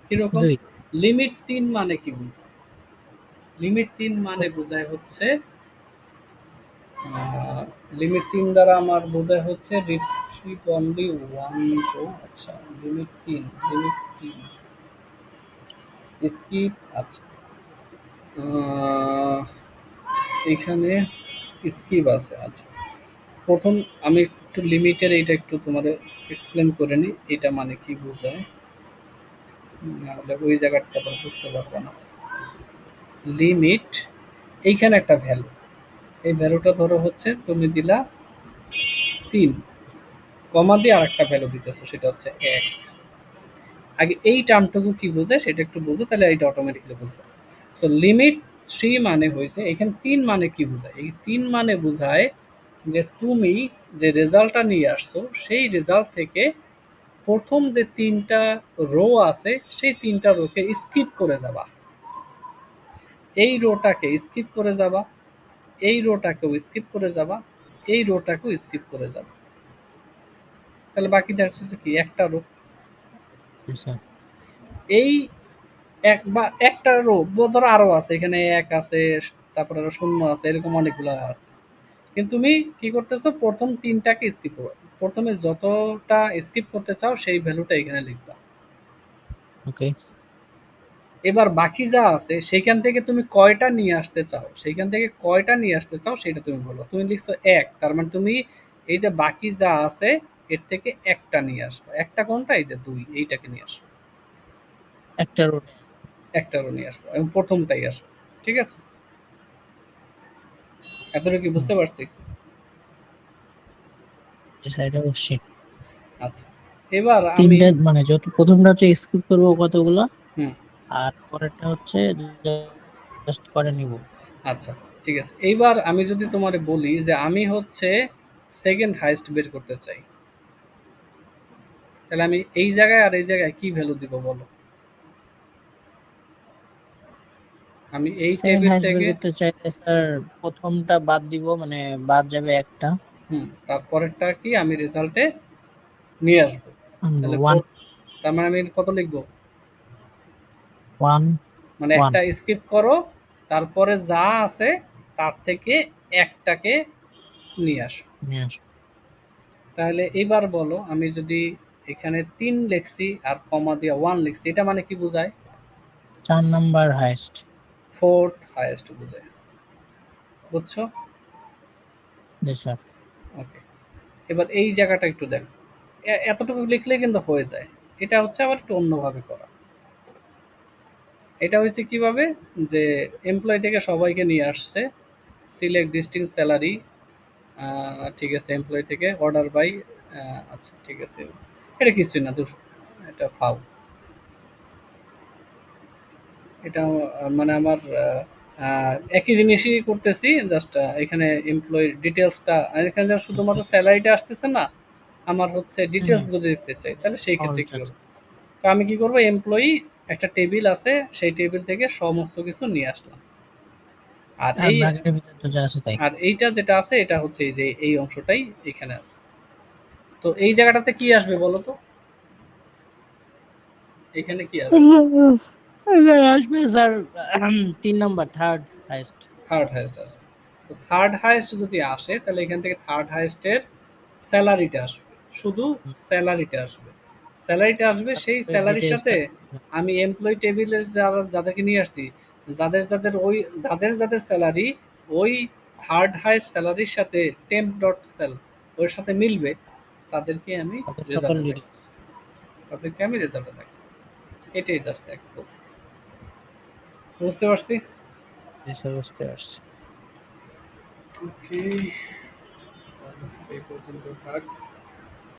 কিরকম, লিমিট 3 মানে কি বোঝায়? লিমিট 3 মানে বোঝায় হচ্ছে লিমিট 3 দ্বারা আমার বোঝায় হচ্ছে রিট্রিভ অনলি 1 রো। আচ্ছা, লিমিট 3 স্কিপ। আচ্ছা, এখানে স্কিপ আছে। আচ্ছা, প্রথম আমি একটু লিমিটের এইটা একটু তোমাদের এক্সপ্লেন করে নিই, এটা মানে কি বোঝায়, নাহলে ওই জায়গাটা আবার বুঝতে পারবো না। লিমিট, এইখানে একটা ভ্যালু, এই ভ্যালুটা ধরো হচ্ছে তুমি দিলা 3, কমা দিয়ে আর একটা ভ্যালু দিতেছো, সেটা হচ্ছে 1। আগে এই টার্মটুকু কি বোঝায় সেটা একটু বুঝো, তাহলে এইটা অটোমেটিক্যালি বুঝবে। সো লিমিট 3 মানে হয়েছে, এখানে 3 মানে কি বোঝায়? এই 3 মানে বোঝায় যে তুমি যে রেজাল্টটা নিয়ে আসছো সেই রেজাল্ট থেকে প্রথম যে 3টা রো আছে সেই 3টা রোকে স্কিপ করে যাবা, এই রোটাকে স্কিপ করে যাবা, এই রোটাকেও স্কিপ করে যাবা, এই রোটাকেও স্কিপ করে যাবা। তাহলে বাকি থাকছে কি একটা রো। স্যার এই এক বা একটা রো ধরো আরো আছে, এখানে 1 আছে, তারপরে আরো 0 আছে, এরকম অনেকগুলো আছে। কিন্তু তুমি কি করতেছো, প্রথম 3টাকে স্কিপ করো। প্রথমে যতটা স্কিপ করতে চাও সেই ভ্যালুটা এখানে লিখবা। ওকে। এবার বাকি যা আছে সেখান থেকে তুমি কয়টা নিয়ে আসতে চাও, সেইখান থেকে কয়টা নিয়ে আসতে চাও সেটা তুমি বলো। তুমি লিখছো 1, তার মানে তুমি এই যে বাকি যা আছে এর থেকে একটা নিয়ে আসবে। একটা কোনটা, এই যে 2, এইটাকে নিয়ে আসবে। একটা রো একটারও নিয়ে আসবো এবং প্রথমটাই আসবো। ঠিক আছে, এতটুকু কি বুঝতে পারছি? স্যার এটা বুঝছি। আচ্ছা, এবার আমি তিনটা মানে যত প্রথমটা হচ্ছে স্কিপ করবো কতগুলা, হুম আর পরেরটা হচ্ছে জাস্ট করে নিব। আচ্ছা, ঠিক আছে। এইবার আমি যদি তোমারে বলি যে আমি হচ্ছে সেকেন্ড হাইস্ট বের করতে চাই, তাহলে আমি এই জায়গায় আর এই জায়গায় কি ভ্যালু দিব বলো। আমি এই সেকেন্ড টেবিল হাইস্ট বের থেকে করতে চাইলে স্যার প্রথমটা বাদ দিব, মানে বাদ যাবে একটা। তারপরেরটা কি আমি রেজাল্টে নিয়ে আসবো। তাহলে ওয়ান তার মানে আমি কত লিখবো, ওয়ান মানে ওয়ান একটা স্কিপ করো, তারপরে যা আছে তার থেকে একটাকে নিয়ে আসো। নিয়ে আসো। তাহলে এবার বলো, আমি যদি এখানে 3 লিখছি আর কমা দিয়ে 1 লিখছি, এটা মানে কি বোঝায়? 4 নাম্বার হাইস্ট। ফোর্থ হাইয়েস্ট বোঝায়। বুঝছো? জি স্যার। ওকে। এবার এই জায়গাটা একটু দেখো, এতটুকু লিখলে কিন্তু হয়ে যায়। এটা হচ্ছে আবার একটু অন্যভাবে করা। এটা হয়েছে কিভাবে, যে এমপ্লয় থেকে সবাইকে নিয়ে আসছে, সিলেক্ট ডিস্টিংক্ট স্যালারি, ঠিক আছে, এমপ্লয় থেকে অর্ডার বাই, আচ্ছা ঠিক আছে, এটা কিছুই না, দূর, এটা ফাও। এটা মানে আমার একই জিনিসই করতেছি, জাস্ট এখানে এমপ্লয়ি ডিটেলসটা, এখানে যেমন শুধুমাত্র স্যালারিটা আসতেছে না, আমার হচ্ছে ডিটেলস যদি দেখতে চাই তাহলে সেই অল ক্ষেত্রে কি জাস্ট। করবো? তো আমি কি করবো, এমপ্লয়ি একটা টেবিল আছে, সেই টেবিল থেকে সমস্ত কিছু নিয়ে আসলাম। আর আর এই ব্র্যাকেটের ভিতর তো যা আছে তাই। আর এইটা যেটা আছে এটা হচ্ছে এই যে এই অংশটাই এখানে আছে। তো এই জায়গাটাতে কি আসবে বলো তো, এখানে কি আসবে? আসবে sir 3 number, third highest. Third highest আসবে। তো থার্ড হাইয়েস্ট যদি আসে তাহলে এখান থেকে থার্ড হাইয়েস্টের স্যালারিটা আসবে, শুধু স্যালারিটা আসবে। স্যালারিটা আসবে, সেই তারপরে স্যালারির সাথে ডিটেইলসটা। আমি এমপ্লয়ি টেবিলের যারা যাদেরকে নিয়ে আসছি, যাদের স্যালারি ওই থার্ড হাইয়েস্ট স্যালারির সাথে টেম্প ডট সেল ওর সাথে মিলবে, তাদেরকে আমি তাদের সকল রেজাল্টে দেখব। ডিটেইলস। তাদেরকে আমি রেজাল্টে দেখব। এটাই জাস্ট এক বলছি। বুঝতে পারছি? জি স্যার বুঝতে পারছি। ওকে, এই পর্যন্ত থাক।